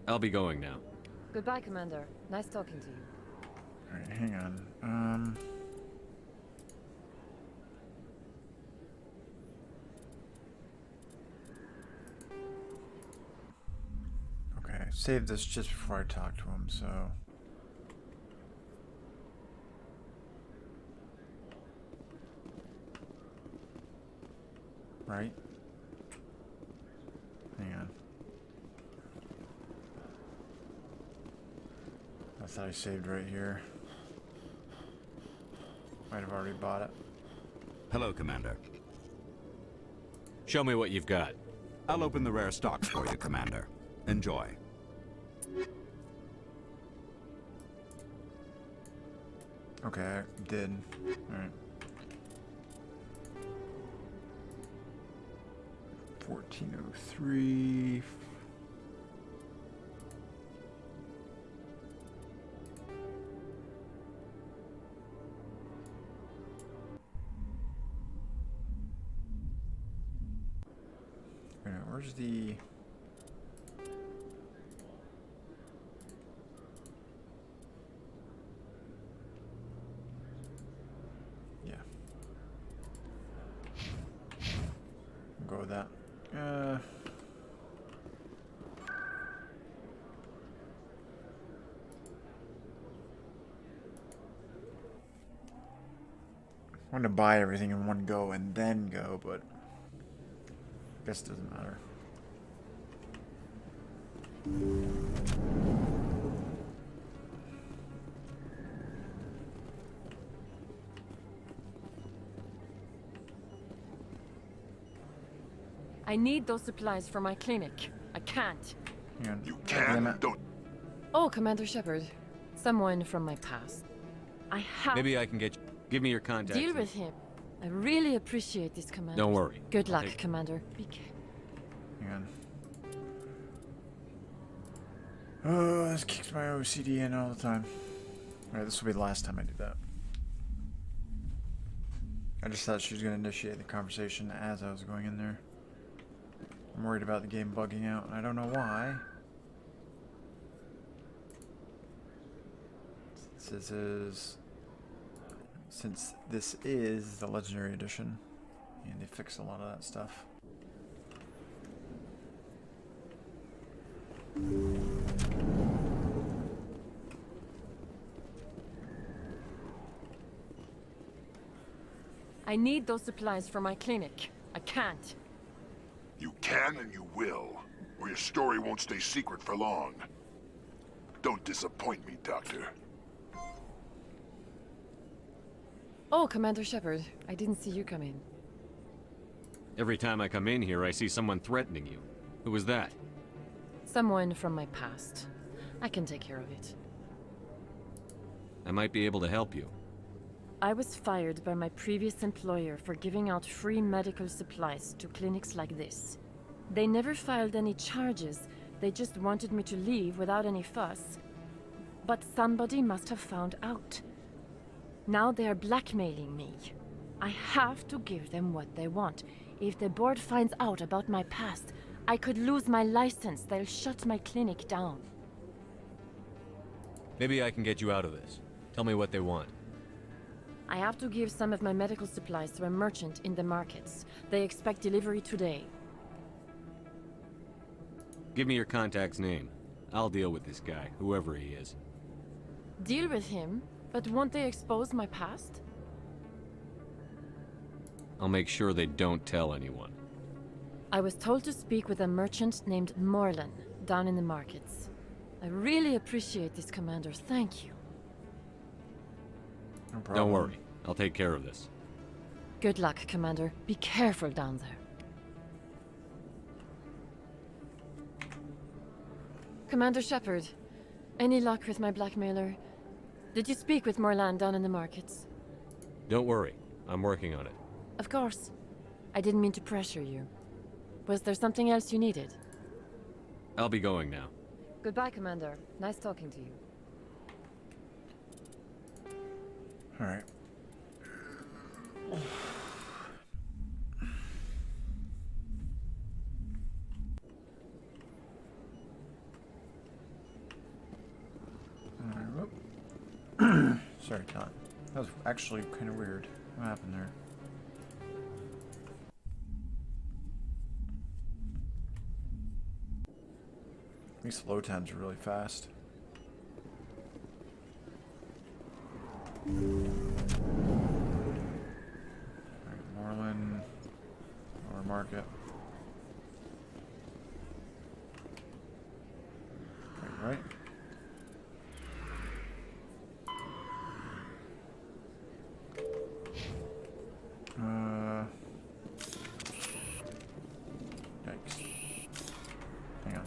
I'll be going now. Goodbye, Commander. Nice talking to you. Alright, hang on. Okay, I saved this just before I talked to him, so... Right? Hang on. I thought I saved right here. Might have already bought it. Hello, Commander. Show me what you've got. I'll open the rare stocks for you, Commander. Enjoy. Okay, I did. Alright. 1403. Where's the... Yeah. We'll go with that. I wanted to buy everything in one go and then go, but I guess it doesn't matter. I need those supplies for my clinic. I can't. You can, don't. Oh, Commander Shepard. Someone from my past. I have... Maybe I can get you. Give me your contact. Deal with him. I really appreciate this, Commander. Don't worry. Good luck, Hey. Commander. Hang on. Oh, this kicks my OCD in all the time. Alright, this will be the last time I do that. I just thought she was going to initiate the conversation as I was going in there. I'm worried about the game bugging out, and I don't know why. Since this is the Legendary Edition, and they fix a lot of that stuff. I need those supplies for my clinic. I can't. You can and you will, or your story won't stay secret for long. Don't disappoint me, Doctor. Oh, Commander Shepard. I didn't see you come in. Every time I come in here, I see someone threatening you. Who was that? Someone from my past. I can take care of it. I might be able to help you. I was fired by my previous employer for giving out free medical supplies to clinics like this. They never filed any charges. They just wanted me to leave without any fuss. But somebody must have found out. Now they are blackmailing me. I have to give them what they want. If the board finds out about my past, I could lose my license. They'll shut my clinic down. Maybe I can get you out of this. Tell me what they want. I have to give some of my medical supplies to a merchant in the markets. They expect delivery today. Give me your contact's name. I'll deal with this guy, whoever he is. Deal with him? But won't they expose my past? I'll make sure they don't tell anyone. I was told to speak with a merchant named Morlan, down in the markets. I really appreciate this, Commander. Thank you. No problem. Don't worry. I'll take care of this. Good luck, Commander. Be careful down there. Commander Shepard, any luck with my blackmailer? Did you speak with Morlan down in the markets? Don't worry. I'm working on it. Of course. I didn't mean to pressure you. Was there something else you needed? I'll be going now. Goodbye, Commander. Nice talking to you. Alright. Sorry, Todd. That was actually kind of weird. What happened there? These load times are really fast. Alright, Morlan. Lower Market. Right. Yikes. Hang on.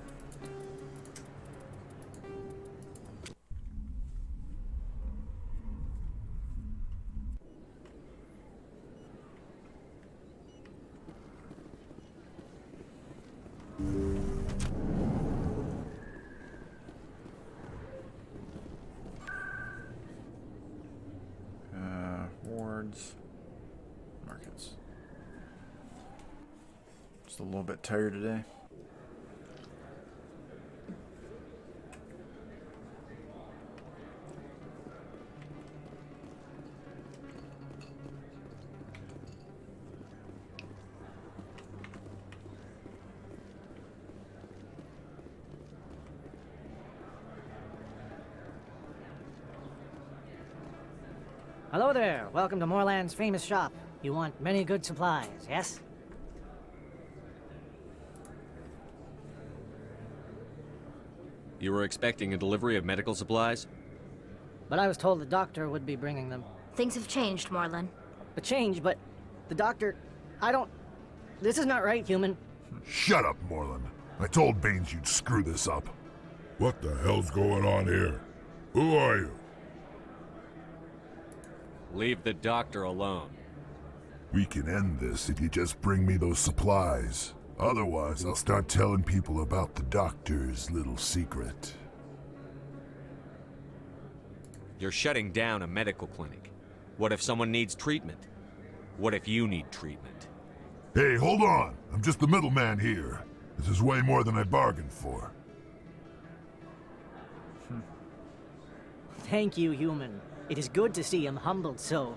Wards. Markets. Just a little bit tired today. Hello there. Welcome to Morlan's famous shop. You want many good supplies, yes? You were expecting a delivery of medical supplies? But I was told the doctor would be bringing them. Things have changed, Morlan. A change, but the doctor... I don't... This is not right, human. Shut up, Morlan. I told Baines you'd screw this up. What the hell's going on here? Who are you? Leave the doctor alone. We can end this if you just bring me those supplies. Otherwise, I'll start telling people about the doctor's little secret. You're shutting down a medical clinic. What if someone needs treatment? What if you need treatment? Hey, hold on! I'm just the middleman here. This is way more than I bargained for. Thank you, human. It is good to see him humbled so.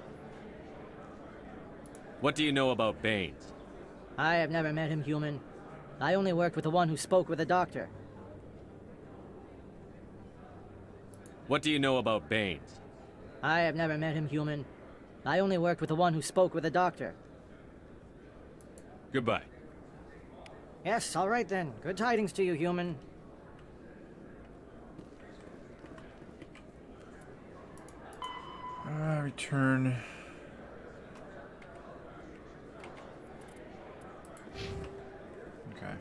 What do you know about Baines? I have never met him, human. I only worked with the one who spoke with the doctor. What do you know about Baines? I have never met him, human. I only worked with the one who spoke with the doctor. Goodbye. Yes, all right then. Good tidings to you, human. Return. Okay.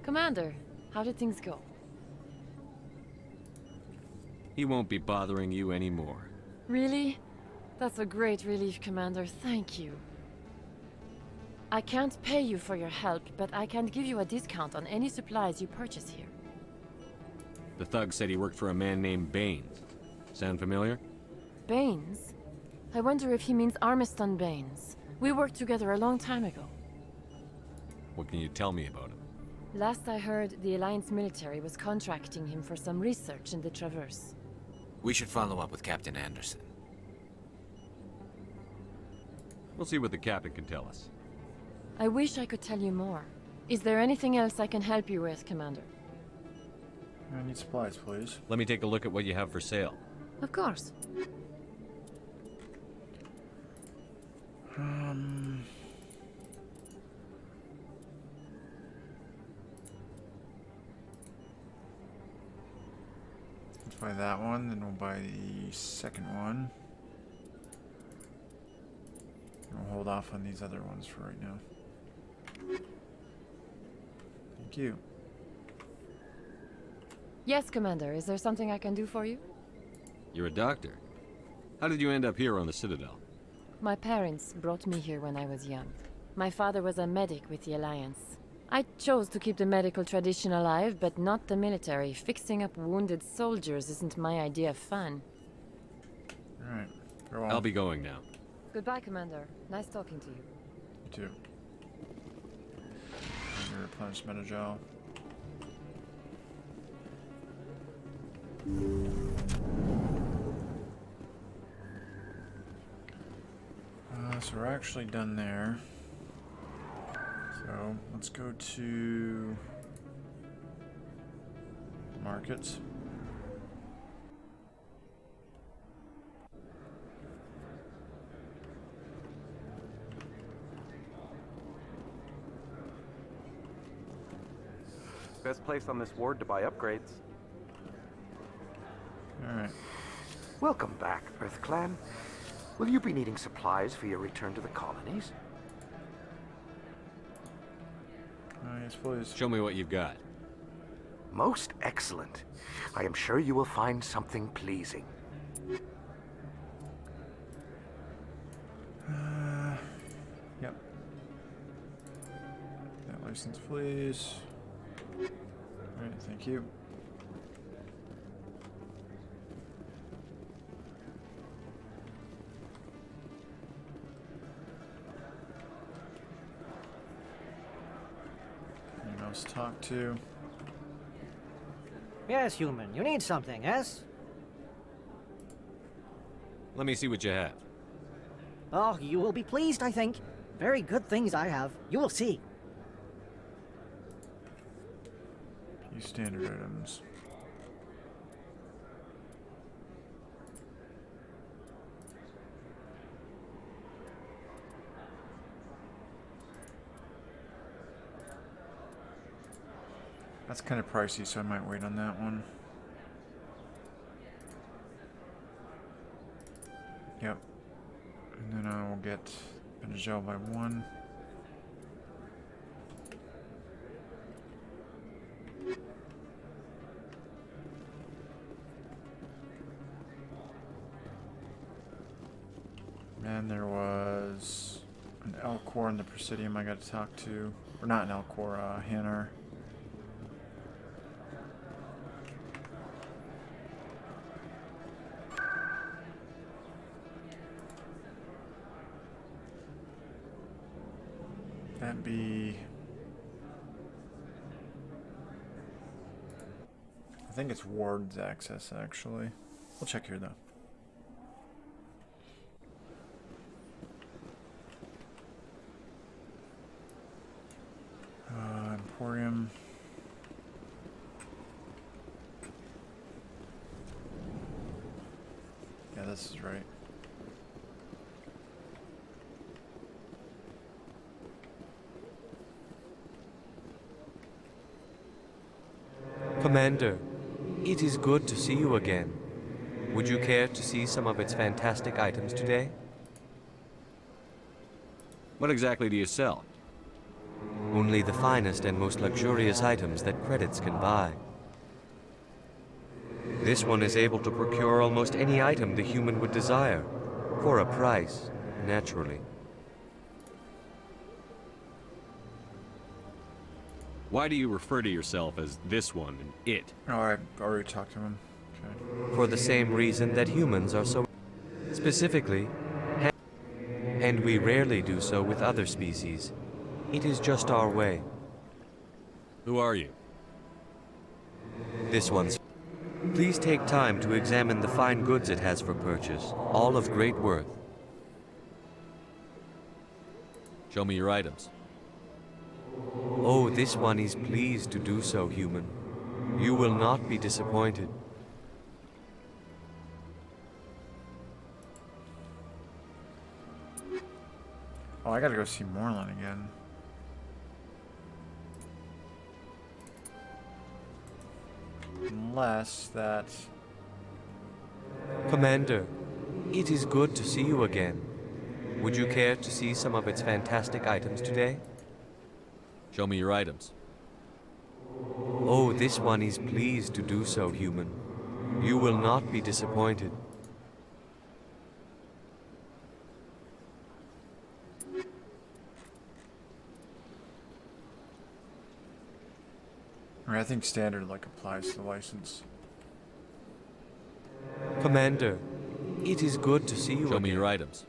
Commander, how did things go? He won't be bothering you anymore. Really? That's a great relief, Commander. Thank you. I can't pay you for your help, but I can give you a discount on any supplies you purchase here. The thug said he worked for a man named Baines. Sound familiar? Baines? I wonder if he means Armiston Baines. We worked together a long time ago. What can you tell me about him? Last I heard, the Alliance military was contracting him for some research in the Traverse. We should follow up with Captain Anderson. We'll see what the captain can tell us. I wish I could tell you more. Is there anything else I can help you with, Commander? I need supplies, please. Let me take a look at what you have for sale. Of course. Let's buy that one, then we'll buy the second one. And we'll hold off on these other ones for right now. Thank you. Yes, Commander. Is there something I can do for you? You're a doctor. How did you end up here on the Citadel? My parents brought me here when I was young. My father was a medic with the Alliance. I chose to keep the medical tradition alive, but not the military. Fixing up wounded soldiers isn't my idea of fun. Alright, go on. I'll be going now. Goodbye, Commander. Nice talking to you. You too. Your replenishment of gel. So we're actually done there. So let's go to markets. Best place on this ward to buy upgrades. Alright. Welcome back, EarthClan. Will you be needing supplies for your return to the colonies? Yes, please. Show me what you've got. Most excellent. I am sure you will find something pleasing. Yep. That license, please. Alright, thank you. Anyone else to talk to? Yes, human. You need something, yes? Let me see what you have. Oh, you will be pleased, I think. Very good things I have. You will see. Few standard items. That's kind of pricey, so I might wait on that one. Yep. And then I will get Benagel by 1. And there was an Elcor in the Presidium I got to talk to. Or not an Elcor, Hanar. That'd be... I think it's Ward's access, actually. We'll check here, though. Emporium. Yeah, this is right. Commander, it is good to see you again. Would you care to see some of its fantastic items today? What exactly do you sell? Only the finest and most luxurious items that credits can buy. This one is able to procure almost any item the human would desire, for a price, naturally. Why do you refer to yourself as this one and it? Oh, I already talked to him. Okay. For the same reason that humans are so... Specifically, and we rarely do so with other species. It is just our way. Who are you? This one's... Please take time to examine the fine goods it has for purchase, all of great worth. Show me your items. Oh, this one is pleased to do so, human. You will not be disappointed. Oh, I gotta go see Morlun again. Unless that... Commander, it is good to see you again. Would you care to see some of its fantastic items today? Show me your items. Oh, this one is pleased to do so, human. You will not be disappointed. I think standard like applies to the license. Commander, it is good to see you again. Show me your items.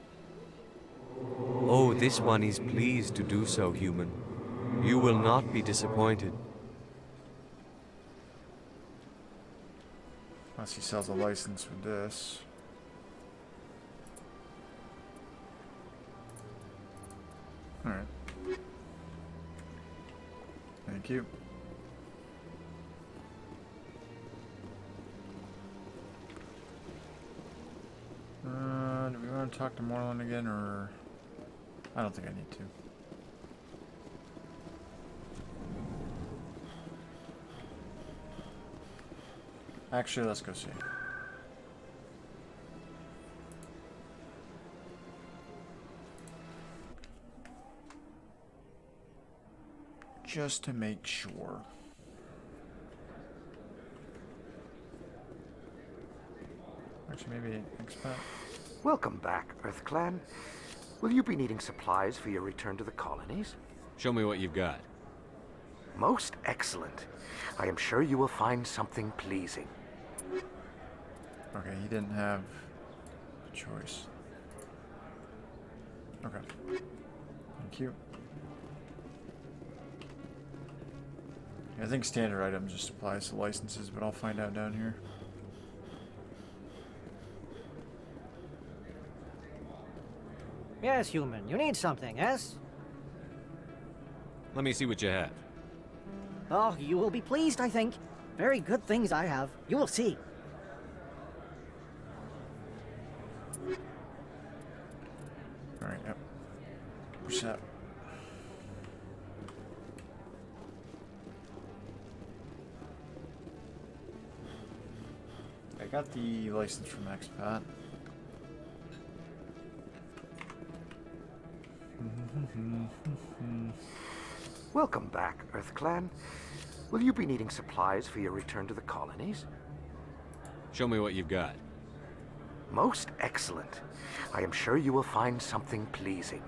Oh, this one is pleased to do so, human. You will not be disappointed. Unless he sells a license with this. Alright. Thank you. Do we want to talk to Morlun again, or... I don't think I need to. Actually, let's go see. Just to make sure. Actually, maybe expect. Welcome back, Earth Clan. Will you be needing supplies for your return to the colonies? Show me what you've got. Most excellent. I am sure you will find something pleasing. Okay, he didn't have a choice. Okay. Thank you. I think standard item just applies to licenses, but I'll find out down here. Yes, human. You need something, yes? Let me see what you have. Oh, you will be pleased, I think. Very good things I have. You will see. Alright, yep. Push that. Got the license from Expat. Welcome back, EarthClan. Will you be needing supplies for your return to the colonies? Show me what you've got. Most excellent. I am sure you will find something pleasing.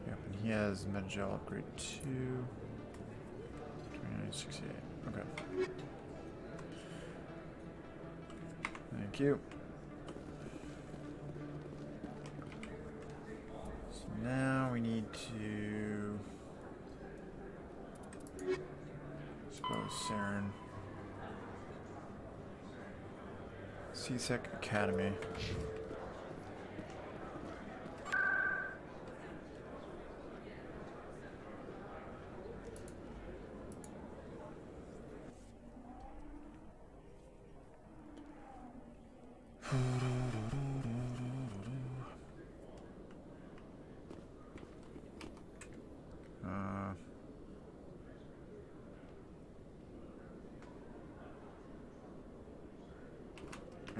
Yep, and he has Medgel upgrade 2. 2968. Okay. Thank you. So now we need to expose Saren. CSEC Academy.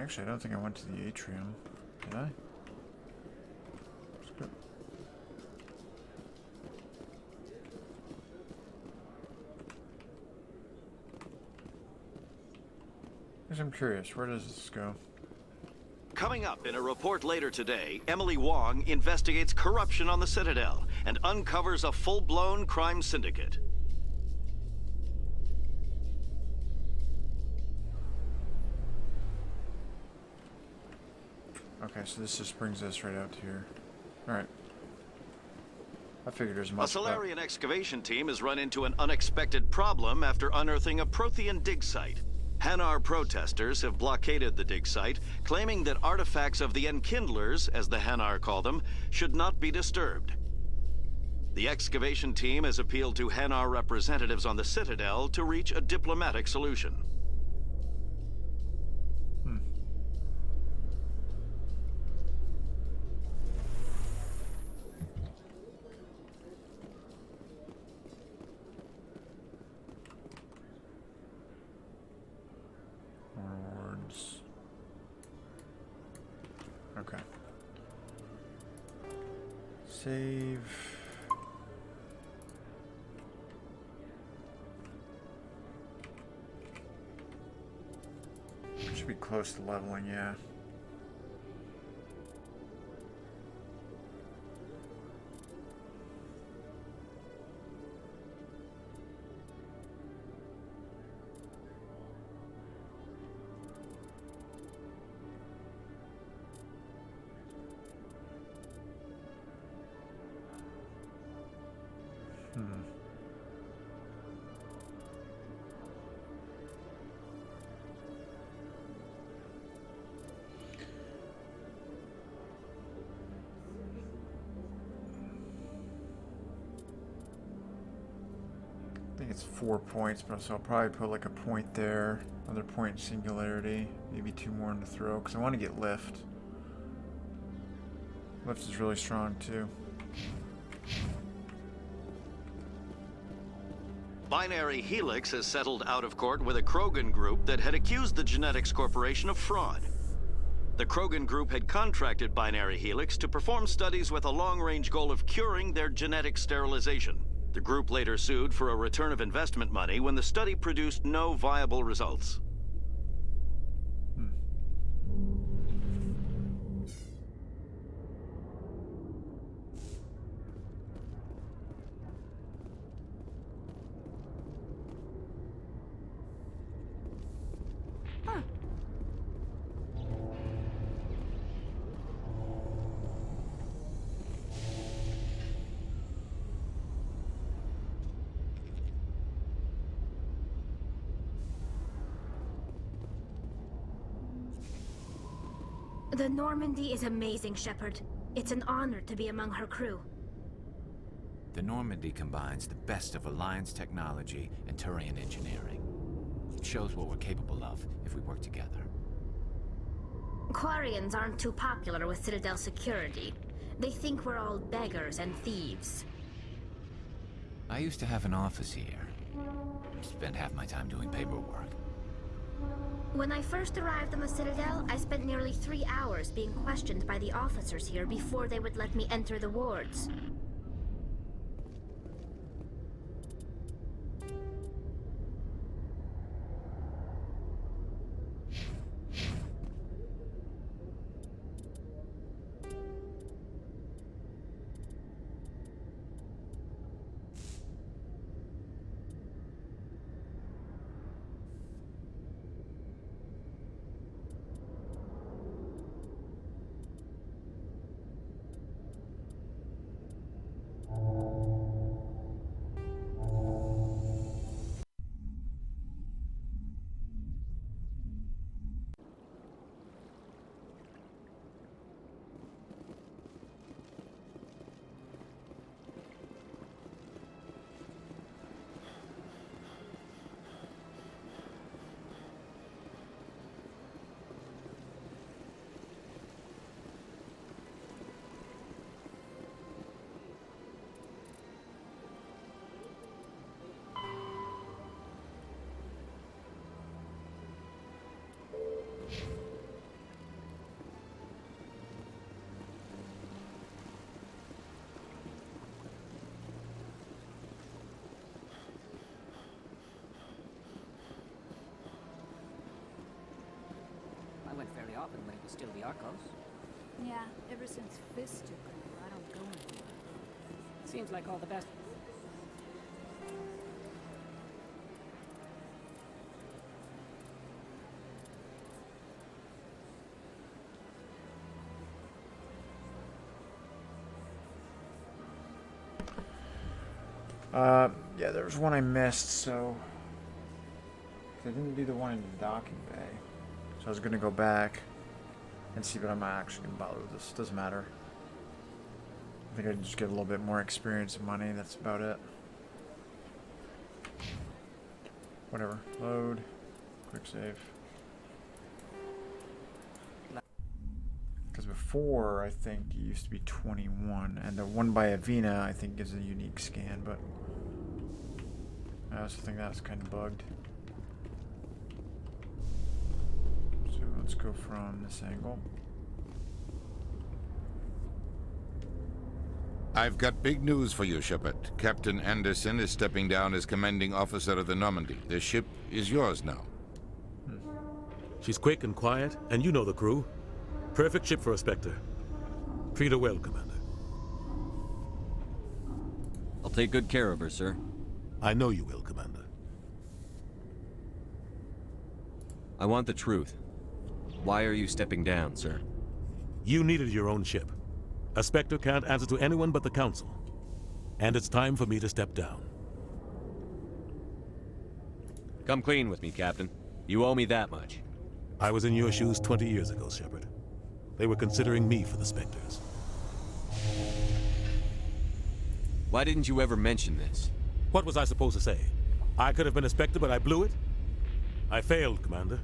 Actually, I don't think I went to the atrium. Did I? Script. Because I'm curious, where does this go? Coming up in a report later today, Emily Wong investigates corruption on the Citadel and uncovers a full-blown crime syndicate. Okay, so this just brings us right out here. Alright. I figured as much. A Solarian excavation team has run into an unexpected problem after unearthing a Prothean dig site. Hanar protesters have blockaded the dig site, claiming that artifacts of the Enkindlers, as the Hanar call them, should not be disturbed. The excavation team has appealed to Hanar representatives on the Citadel to reach a diplomatic solution. Okay. Save. Should be close to leveling, yeah. I think it's 4 points, but so I'll probably put like a point there, another point in Singularity, maybe 2 more in the throw, because I want to get Lift. Lift is really strong too. Binary Helix has settled out of court with a Krogan group that had accused the Genetics Corporation of fraud. The Krogan group had contracted Binary Helix to perform studies with a long-range goal of curing their genetic sterilization. The group later sued for a return of investment money when the study produced no viable results. The Normandy is amazing, Shepard. It's an honor to be among her crew. The Normandy combines the best of Alliance technology and Turian engineering. It shows what we're capable of if we work together. Quarians aren't too popular with Citadel security. They think we're all beggars and thieves. I used to have an office here. Spent half my time doing paperwork. When I first arrived on the Citadel, I spent nearly 3 hours being questioned by the officers here before they would let me enter the wards. I went fairly often when it was still the Arcos. Yeah, ever since Fist took over, I don't go anymore. Seems like all the best. Yeah, there was one I missed, so I didn't do the one in the docking bay. So I was gonna go back and see, but I'm not actually gonna bother with this. Doesn't matter. I think I can just get a little bit more experience and money. That's about it. Whatever. Load. Quick save. Because before, I think it used to be 21, and the one by Avina, I think, gives a unique scan, but I also think that's kind of bugged. So let's go from this angle. I've got big news for you, Shepard. Captain Anderson is stepping down as commanding officer of the Normandy. The ship is yours now. She's quick and quiet, and you know the crew. Perfect ship for a Spectre. Treat her well, Commander. I'll take good care of her, sir. I know you will, Commander. I want the truth. Why are you stepping down, sir? You needed your own ship. A Spectre can't answer to anyone but the Council. And it's time for me to step down. Come clean with me, Captain. You owe me that much. I was in your shoes 20 years ago, Shepard. They were considering me for the Spectres. Why didn't you ever mention this? What was I supposed to say? I could have been a Spectre, but I blew it? I failed, Commander.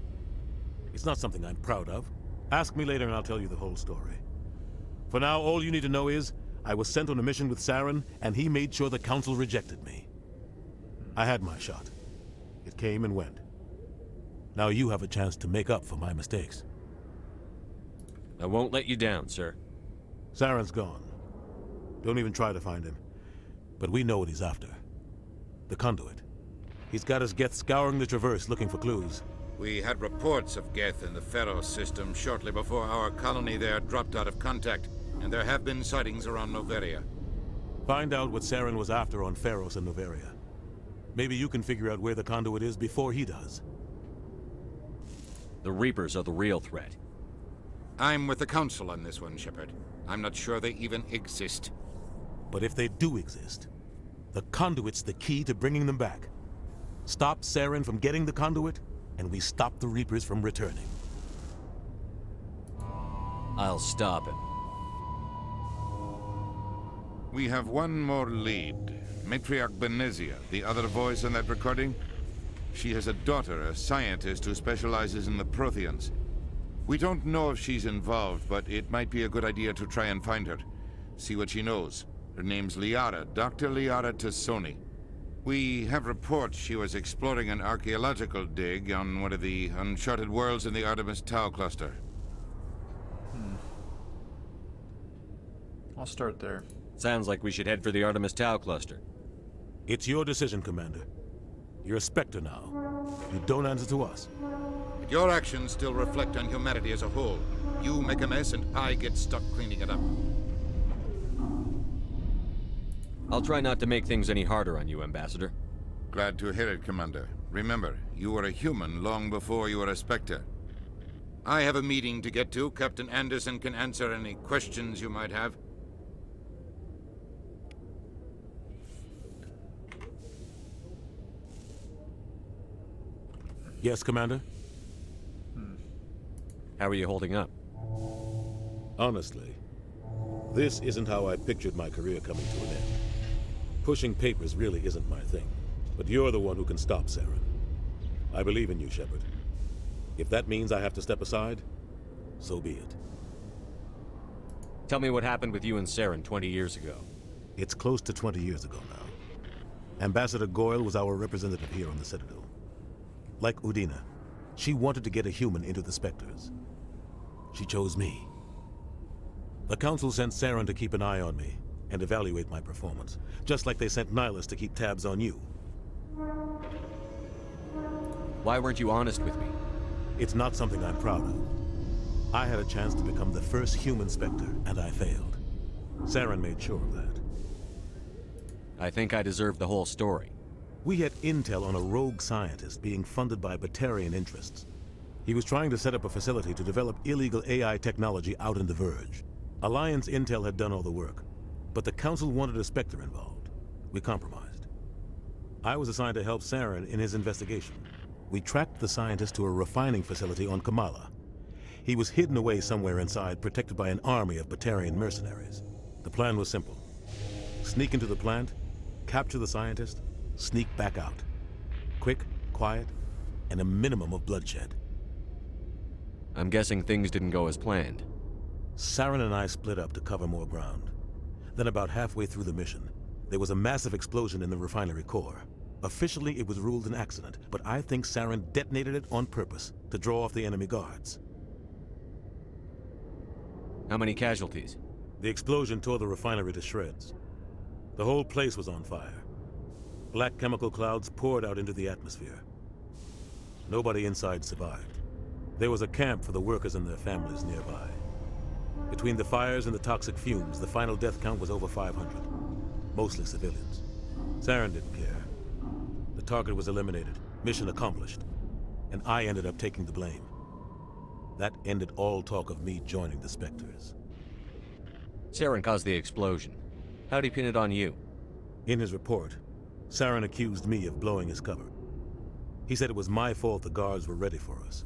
It's not something I'm proud of. Ask me later and I'll tell you the whole story. For now, all you need to know is, I was sent on a mission with Saren, and he made sure the Council rejected me. I had my shot. It came and went. Now you have a chance to make up for my mistakes. I won't let you down, sir. Saren's gone. Don't even try to find him. But we know what he's after. The conduit. He's got his Geth scouring the Traverse looking for clues. We had reports of Geth in the Pharos system shortly before our colony there dropped out of contact, and there have been sightings around Noveria. Find out what Saren was after on Pharos and Noveria. Maybe you can figure out where the conduit is before he does. The Reapers are the real threat. I'm with the Council on this one, Shepard. I'm not sure they even exist. But if they do exist, the conduit's the key to bringing them back. Stop Saren from getting the conduit, and we stop the Reapers from returning. I'll stop him. We have one more lead. Matriarch Benezia, the other voice in that recording. She has a daughter, a scientist who specializes in the Protheans. We don't know if she's involved, but it might be a good idea to try and find her. See what she knows. Her name's Liara, Dr. Liara Tassoni. We have reports she was exploring an archaeological dig on one of the uncharted worlds in the Artemis Tau cluster. I'll start there. Sounds like we should head for the Artemis Tau cluster. It's your decision, Commander. You're a Spectre now. You don't answer to us. But your actions still reflect on humanity as a whole. You make a mess and I get stuck cleaning it up. I'll try not to make things any harder on you, Ambassador. Glad to hear it, Commander. Remember, you were a human long before you were a Spectre. I have a meeting to get to. Captain Anderson can answer any questions you might have. Yes, Commander? How are you holding up? Honestly, this isn't how I pictured my career coming to an end. Pushing papers really isn't my thing, but you're the one who can stop Saren. I believe in you, Shepard. If that means I have to step aside, so be it. Tell me what happened with you and Saren 20 years ago. It's close to 20 years ago now. Ambassador Goyle was our representative here on the Citadel. Like Udina, she wanted to get a human into the Spectres. She chose me. The Council sent Saren to keep an eye on me and evaluate my performance, just like they sent Nihilus to keep tabs on you. Why weren't you honest with me? It's not something I'm proud of. I had a chance to become the first human Spectre, and I failed. Saren made sure of that. I think I deserve the whole story. We had intel on a rogue scientist being funded by Batarian interests. He was trying to set up a facility to develop illegal AI technology out in the Verge. Alliance intel had done all the work, but the Council wanted a Spectre involved. We compromised. I was assigned to help Saren in his investigation. We tracked the scientist to a refining facility on Kamala. He was hidden away somewhere inside, protected by an army of Batarian mercenaries. The plan was simple. Sneak into the plant, capture the scientist, sneak back out. Quick, quiet, and a minimum of bloodshed. I'm guessing things didn't go as planned. Saren and I split up to cover more ground. Then about halfway through the mission, there was a massive explosion in the refinery core. Officially, it was ruled an accident, but I think Saren detonated it on purpose to draw off the enemy guards. How many casualties? The explosion tore the refinery to shreds. The whole place was on fire. Black chemical clouds poured out into the atmosphere. Nobody inside survived. There was a camp for the workers and their families nearby. Between the fires and the toxic fumes, the final death count was over 500. Mostly civilians. Saren didn't care. The target was eliminated, mission accomplished, and I ended up taking the blame. That ended all talk of me joining the Spectres. Saren caused the explosion. How'd he pin it on you? In his report, Saren accused me of blowing his cover. He said it was my fault the guards were ready for us.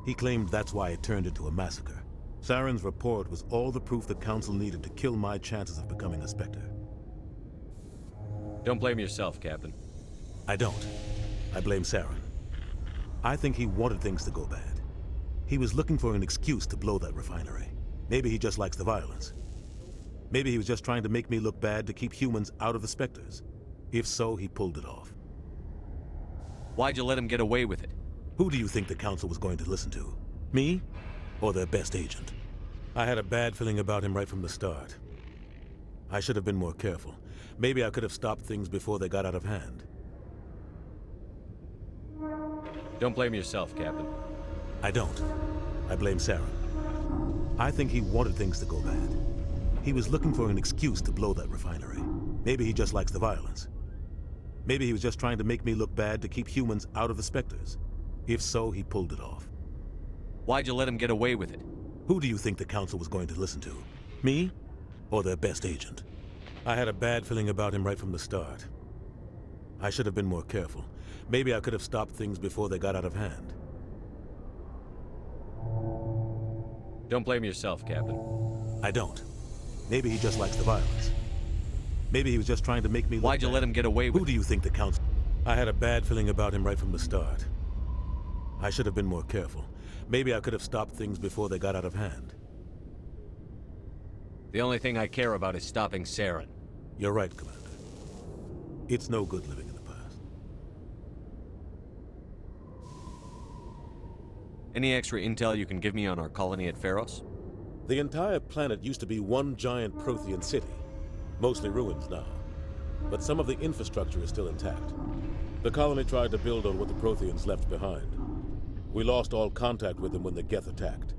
He claimed that's why it turned into a massacre. Saren's report was all the proof the Council needed to kill my chances of becoming a Spectre. Don't blame yourself, Captain. I don't. I blame Saren. I think he wanted things to go bad. He was looking for an excuse to blow that refinery. Maybe he just likes the violence. Maybe he was just trying to make me look bad to keep humans out of the Spectres. If so, he pulled it off. Why'd you let him get away with it? Who do you think the Council was going to listen to? Me? Or their best agent? I had a bad feeling about him right from the start. I should have been more careful. Maybe I could have stopped things before they got out of hand. Don't blame yourself, Captain. I don't. I blame Saren. I think he wanted things to go bad. He was looking for an excuse to blow that refinery. Maybe he just likes the violence. Maybe he was just trying to make me look bad to keep humans out of the Spectres. If so, he pulled it off. Why'd you let him get away with it? Who do you think the Council was going to listen to? Me? Or their best agent? I had a bad feeling about him right from the start. I should have been more careful. Maybe I could have stopped things before they got out of hand. Don't blame yourself, Captain. I don't. Maybe he just likes the violence. Maybe he was just trying to make me look Why'd you let him get away with it? Who do you think the Council... I had a bad feeling about him right from the start. I should have been more careful. Maybe I could have stopped things before they got out of hand. The only thing I care about is stopping Saren. You're right, Commander. It's no good living in the past. Any extra intel you can give me on our colony at Pharos? The entire planet used to be one giant Prothean city. Mostly ruins now. But some of the infrastructure is still intact. The colony tried to build on what the Protheans left behind. We lost all contact with them when the Geth attacked.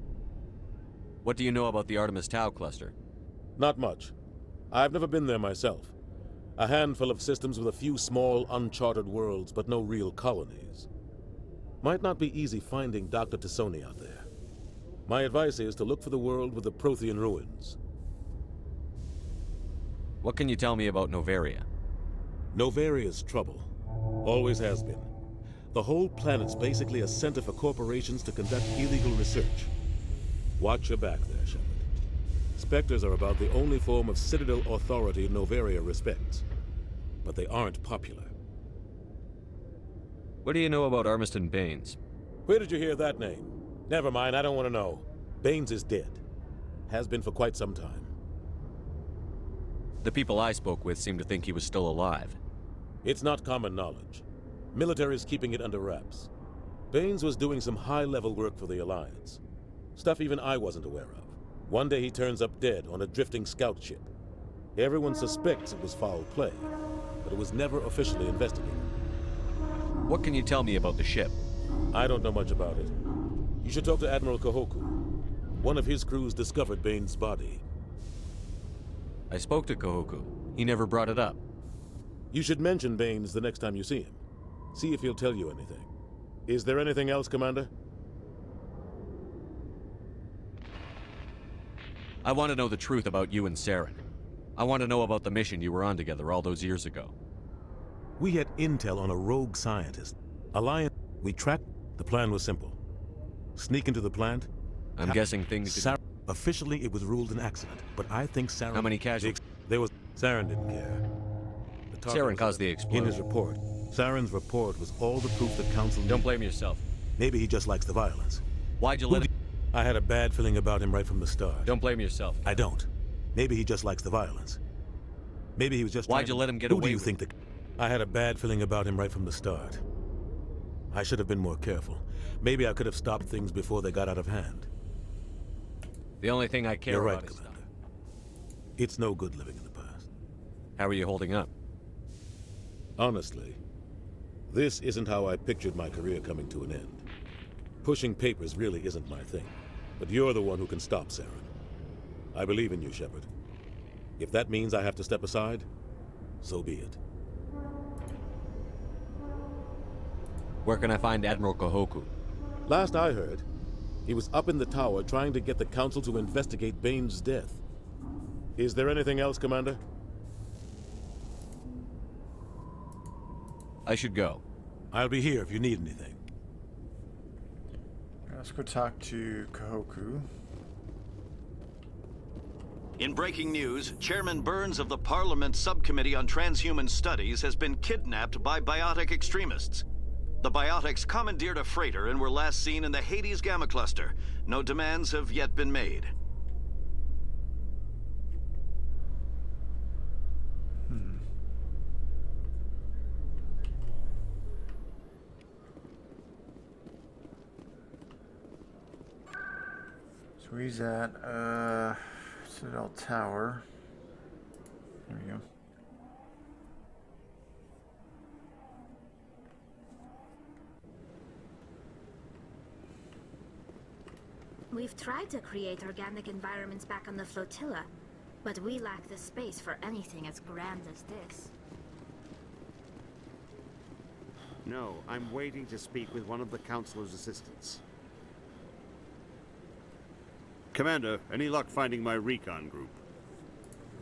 What do you know about the Artemis Tau cluster? Not much. I've never been there myself. A handful of systems with a few small, uncharted worlds, but no real colonies. Might not be easy finding Dr. T'Soni out there. My advice is to look for the world with the Prothean ruins. What can you tell me about Noveria? Novaria's trouble. Always has been. The whole planet's basically a center for corporations to conduct illegal research. Watch your back there, Shepard. Spectres are about the only form of Citadel authority Noveria respects. But they aren't popular. What do you know about Armiston Baines? Where did you hear that name? Never mind, I don't want to know. Baines is dead. Has been for quite some time. The people I spoke with seemed to think he was still alive. It's not common knowledge. Military's keeping it under wraps. Baines was doing some high-level work for the Alliance. Stuff even I wasn't aware of. One day he turns up dead on a drifting scout ship. Everyone suspects it was foul play, but it was never officially investigated. What can you tell me about the ship? I don't know much about it. You should talk to Admiral Kahoku. One of his crews discovered Baines' body. I spoke to Kahoku. He never brought it up. You should mention Baines the next time you see him. See if he'll tell you anything. Is there anything else, Commander? I want to know the truth about you and Saren. I want to know about the mission you were on together all those years ago. We had intel on a rogue scientist. Alliance. We tracked. The plan was simple. Sneak into the plant. I'm guessing things. Officially, it was ruled an accident, but I think Saren. How many casualties? There was. Saren didn't care. Saren caused the explosion. In his report, Saren's report was all the proof the Council needed. Don't blame yourself. Maybe he just likes the violence. Why'd you let him? I had a bad feeling about him right from the start. Don't blame yourself. I don't. Maybe he just likes the violence. Maybe he was just. Why'd you let him get away? Who do you think that? I had a bad feeling about him right from the start. I should have been more careful. Maybe I could have stopped things before they got out of hand. The only thing I care You're about right, is Commander. It's no good living in the past. How are you holding up? Honestly, this isn't how I pictured my career coming to an end. Pushing papers really isn't my thing, but you're the one who can stop Saren. I believe in you, Shepard. If that means I have to step aside, so be it. Where can I find Admiral Kahoku? Last I heard, he was up in the tower trying to get the Council to investigate Baines' death. Is there anything else, Commander? I should go. I'll be here if you need anything. Let's go talk to Kahoku. In breaking news, Chairman Burns of the Parliament Subcommittee on Transhuman Studies has been kidnapped by biotic extremists. The biotics commandeered a freighter and were last seen in the Hades Gamma Cluster. No demands have yet been made. So he's at Citadel Tower. There we go. We've tried to create organic environments back on the flotilla, but we lack the space for anything as grand as this. No, I'm waiting to speak with one of the Councilor's assistants. Commander, any luck finding my recon group?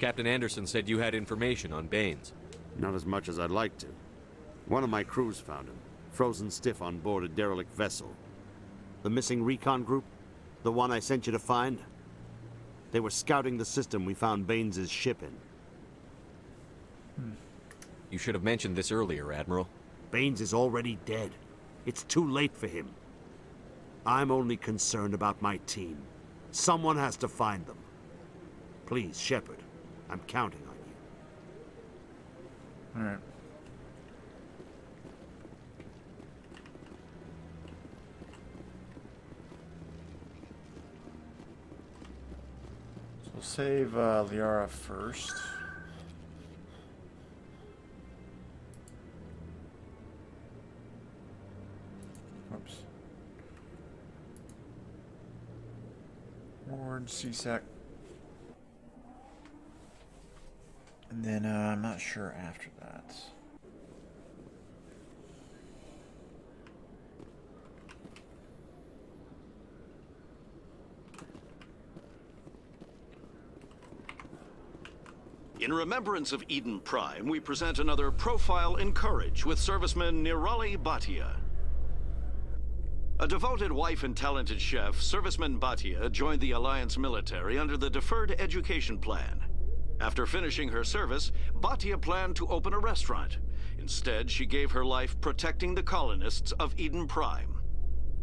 Captain Anderson said you had information on Baines. Not as much as I'd like to. One of my crews found him, frozen stiff on board a derelict vessel. The missing recon group? The one I sent you to find? They were scouting the system we found Baines' ship in. You should have mentioned this earlier, Admiral. Baines is already dead. It's too late for him. I'm only concerned about my team. Someone has to find them. Please, Shepard, I'm counting on you. All right. We'll save Liara first. Whoops. Ward, CSEC. And then I'm not sure after that. In remembrance of Eden Prime, we present another Profile in Courage with serviceman Nirali Bhatia. A devoted wife and talented chef, Serviceman Bhatia joined the Alliance military under the Deferred Education Plan. After finishing her service, Bhatia planned to open a restaurant. Instead, she gave her life protecting the colonists of Eden Prime.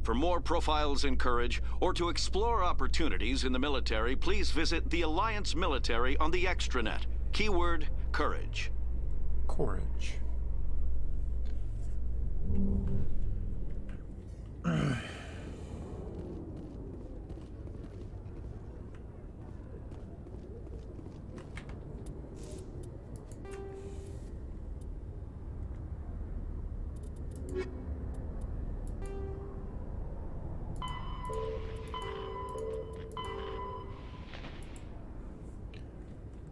For more Profiles in Courage, or to explore opportunities in the military, please visit the Alliance military on the extranet. Keyword, Courage. Courage.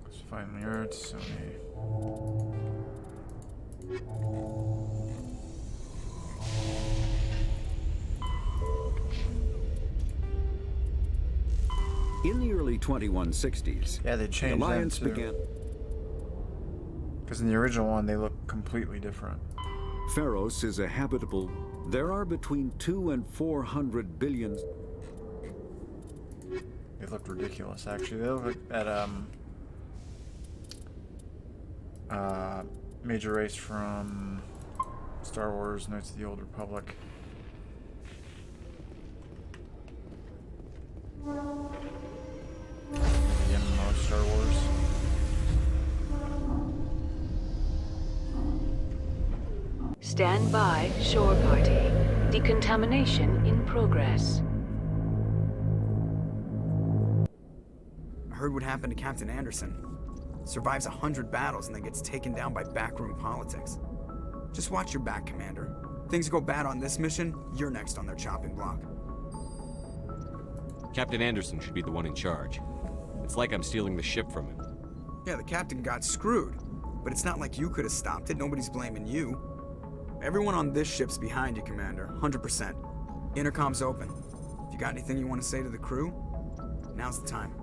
Let's find the Earth, Sony. In the early 2160s, yeah, they the changed Alliance them too. began. Because in the original one, they look completely different. Pharos is a habitable. There are between 200 and 400 billion. They look ridiculous, actually. They look at major race from Star Wars: Knights of the Old Republic. The MMO Star Wars. Stand by, shore party. Decontamination in progress. I heard what happened to Captain Anderson. Survives 100 battles and then gets taken down by backroom politics. Just watch your back, Commander. Things go bad on this mission, you're next on their chopping block. Captain Anderson should be the one in charge. It's like I'm stealing the ship from him. Yeah, the captain got screwed. But it's not like you could have stopped it. Nobody's blaming you. Everyone on this ship's behind you, Commander. 100%. Intercom's open. If you got anything you want to say to the crew, now's the time.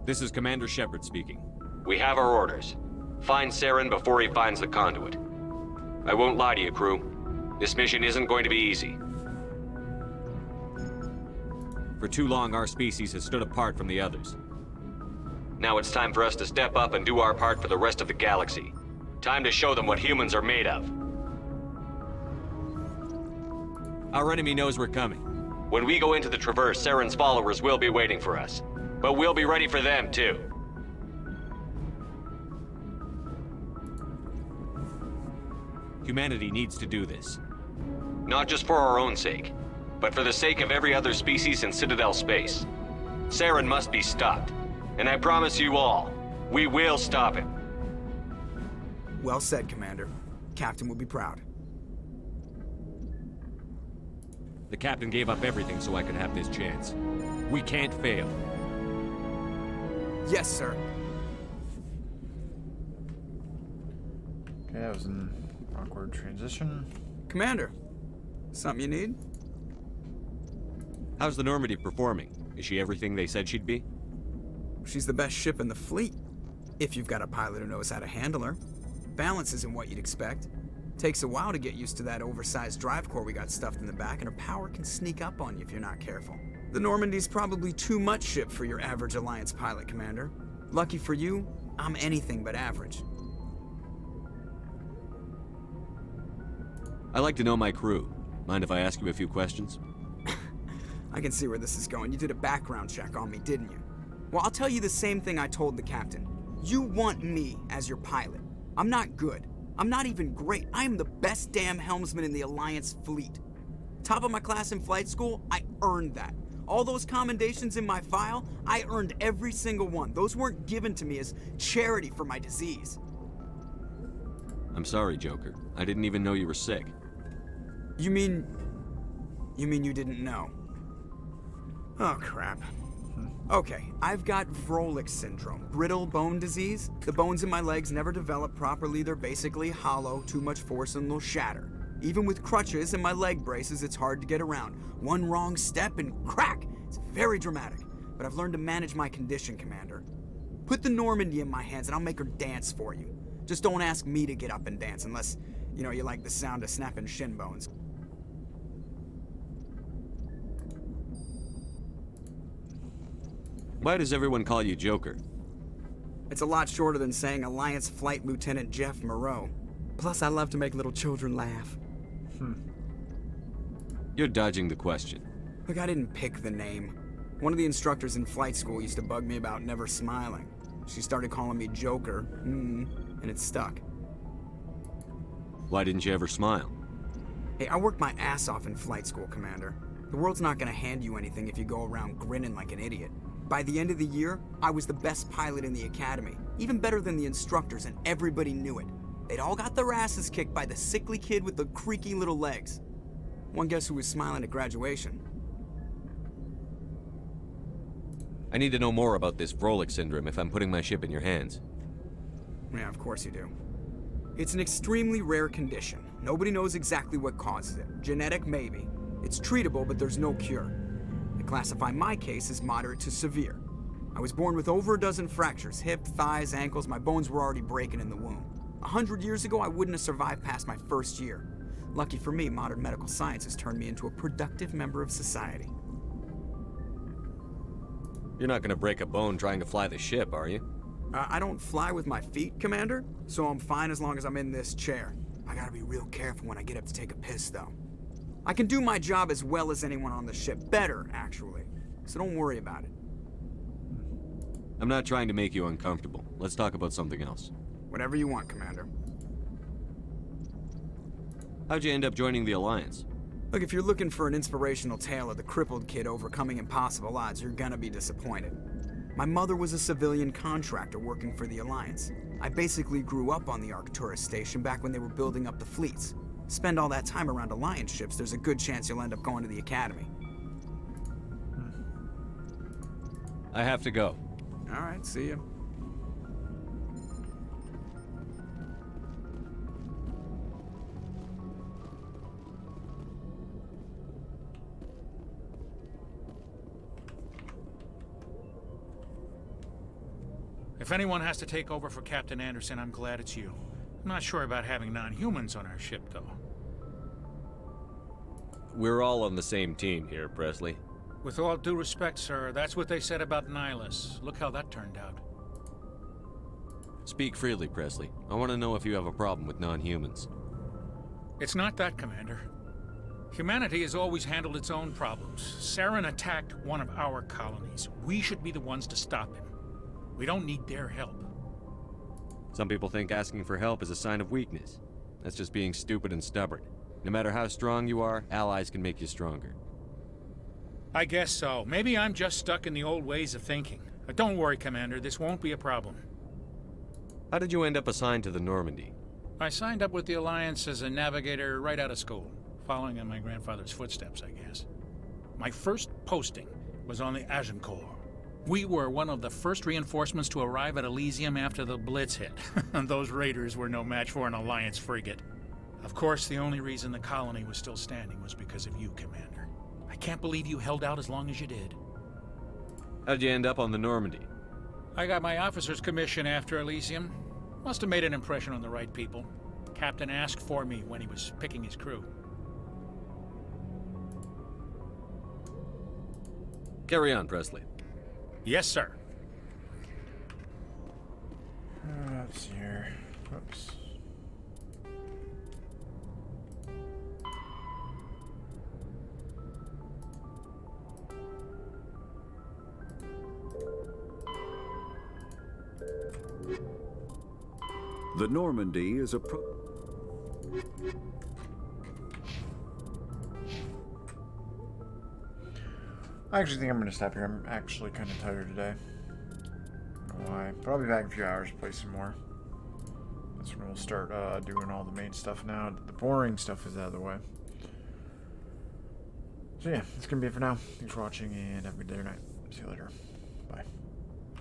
This is Commander Shepard speaking. We have our orders. Find Saren before he finds the conduit. I won't lie to you, crew. This mission isn't going to be easy. For too long, our species has stood apart from the others. Now it's time for us to step up and do our part for the rest of the galaxy. Time to show them what humans are made of. Our enemy knows we're coming. When we go into the Traverse, Saren's followers will be waiting for us. But we'll be ready for them, too. Humanity needs to do this. Not just for our own sake, but for the sake of every other species in Citadel space. Saren must be stopped. And I promise you all, we will stop him. Well said, Commander. Captain will be proud. The captain gave up everything so I could have this chance. We can't fail. Yes, sir. Okay, that was an awkward transition. Commander, something you need? How's the Normandy performing? Is she everything they said she'd be? She's the best ship in the fleet. If you've got a pilot who knows how to handle her. Balance isn't what you'd expect. Takes a while to get used to that oversized drive core we got stuffed in the back, and her power can sneak up on you if you're not careful. The Normandy's probably too much ship for your average Alliance pilot, Commander. Lucky for you, I'm anything but average. I like to know my crew. Mind if I ask you a few questions? I can see where this is going. You did a background check on me, didn't you? Well, I'll tell you the same thing I told the captain. You want me as your pilot. I'm not good. I'm not even great. I am the best damn helmsman in the Alliance fleet. Top of my class in flight school, I earned that. All those commendations in my file, I earned every single one. Those weren't given to me as charity for my disease. I'm sorry, Joker. I didn't even know you were sick. You mean you didn't know? Oh, crap. Okay, I've got Vrolik syndrome, brittle bone disease. The bones in my legs never develop properly. They're basically hollow, too much force and they'll shatter. Even with crutches and my leg braces, it's hard to get around. One wrong step and crack! It's very dramatic. But I've learned to manage my condition, Commander. Put the Normandy in my hands and I'll make her dance for you. Just don't ask me to get up and dance unless, you know, you like the sound of snapping shin bones. Why does everyone call you Joker? It's a lot shorter than saying Alliance Flight Lieutenant Jeff Moreau. Plus, I love to make little children laugh. You're dodging the question. Look, I didn't pick the name. One of the instructors in flight school used to bug me about never smiling. She started calling me Joker, and it stuck. Why didn't you ever smile? Hey, I worked my ass off in flight school, Commander. The world's not gonna hand you anything if you go around grinning like an idiot. By the end of the year, I was the best pilot in the academy, even better than the instructors, and everybody knew it. They'd all got their asses kicked by the sickly kid with the creaky little legs. One guess who was smiling at graduation? I need to know more about this Vrolik syndrome if I'm putting my ship in your hands. Yeah, of course you do. It's an extremely rare condition. Nobody knows exactly what causes it. Genetic, maybe. It's treatable, but there's no cure. They classify my case as moderate to severe. I was born with over a dozen fractures, hip, thighs, ankles. My bones were already breaking in the womb. 100 years ago, I wouldn't have survived past my first year. Lucky for me, modern medical science has turned me into a productive member of society. You're not gonna break a bone trying to fly the ship, are you? I don't fly with my feet, Commander, so I'm fine as long as I'm in this chair. I gotta be real careful when I get up to take a piss, though. I can do my job as well as anyone on the ship. Better, actually. So don't worry about it. I'm not trying to make you uncomfortable. Let's talk about something else. Whatever you want, Commander. How'd you end up joining the Alliance? Look, if you're looking for an inspirational tale of the crippled kid overcoming impossible odds, you're gonna be disappointed. My mother was a civilian contractor working for the Alliance. I basically grew up on the Arcturus station back when they were building up the fleets. Spend all that time around Alliance ships, there's a good chance you'll end up going to the Academy. I have to go. All right, see ya. If anyone has to take over for Captain Anderson, I'm glad it's you. I'm not sure about having non-humans on our ship, though. We're all on the same team here, Presley. With all due respect, sir, that's what they said about Nihilus. Look how that turned out. Speak freely, Presley. I want to know if you have a problem with non-humans. It's not that, Commander. Humanity has always handled its own problems. Saren attacked one of our colonies. We should be the ones to stop him. We don't need their help. Some people think asking for help is a sign of weakness. That's just being stupid and stubborn. No matter how strong you are, allies can make you stronger. I guess so. Maybe I'm just stuck in the old ways of thinking. But don't worry, Commander, this won't be a problem. How did you end up assigned to the Normandy? I signed up with the Alliance as a navigator right out of school, following in my grandfather's footsteps, I guess. My first posting was on the Agincourt. We were one of the first reinforcements to arrive at Elysium after the Blitz hit. Those raiders were no match for an Alliance frigate. Of course, the only reason the colony was still standing was because of you, Commander. I can't believe you held out as long as you did. How'd you end up on the Normandy? I got my officer's commission after Elysium. Must have made an impression on the right people. Captain asked for me when he was picking his crew. Carry on, Presley. Yes, sir. Let's see here. Whoops. The Normandy is a I actually think I'm going to stop here. I'm actually kind of tired today. I don't know why. But I'll be back in a few hours to play some more. That's when we'll start doing all the main stuff now. The boring stuff is out of the way. So yeah, that's going to be it for now. Thanks for watching, and have a good day or night. See you later. Bye.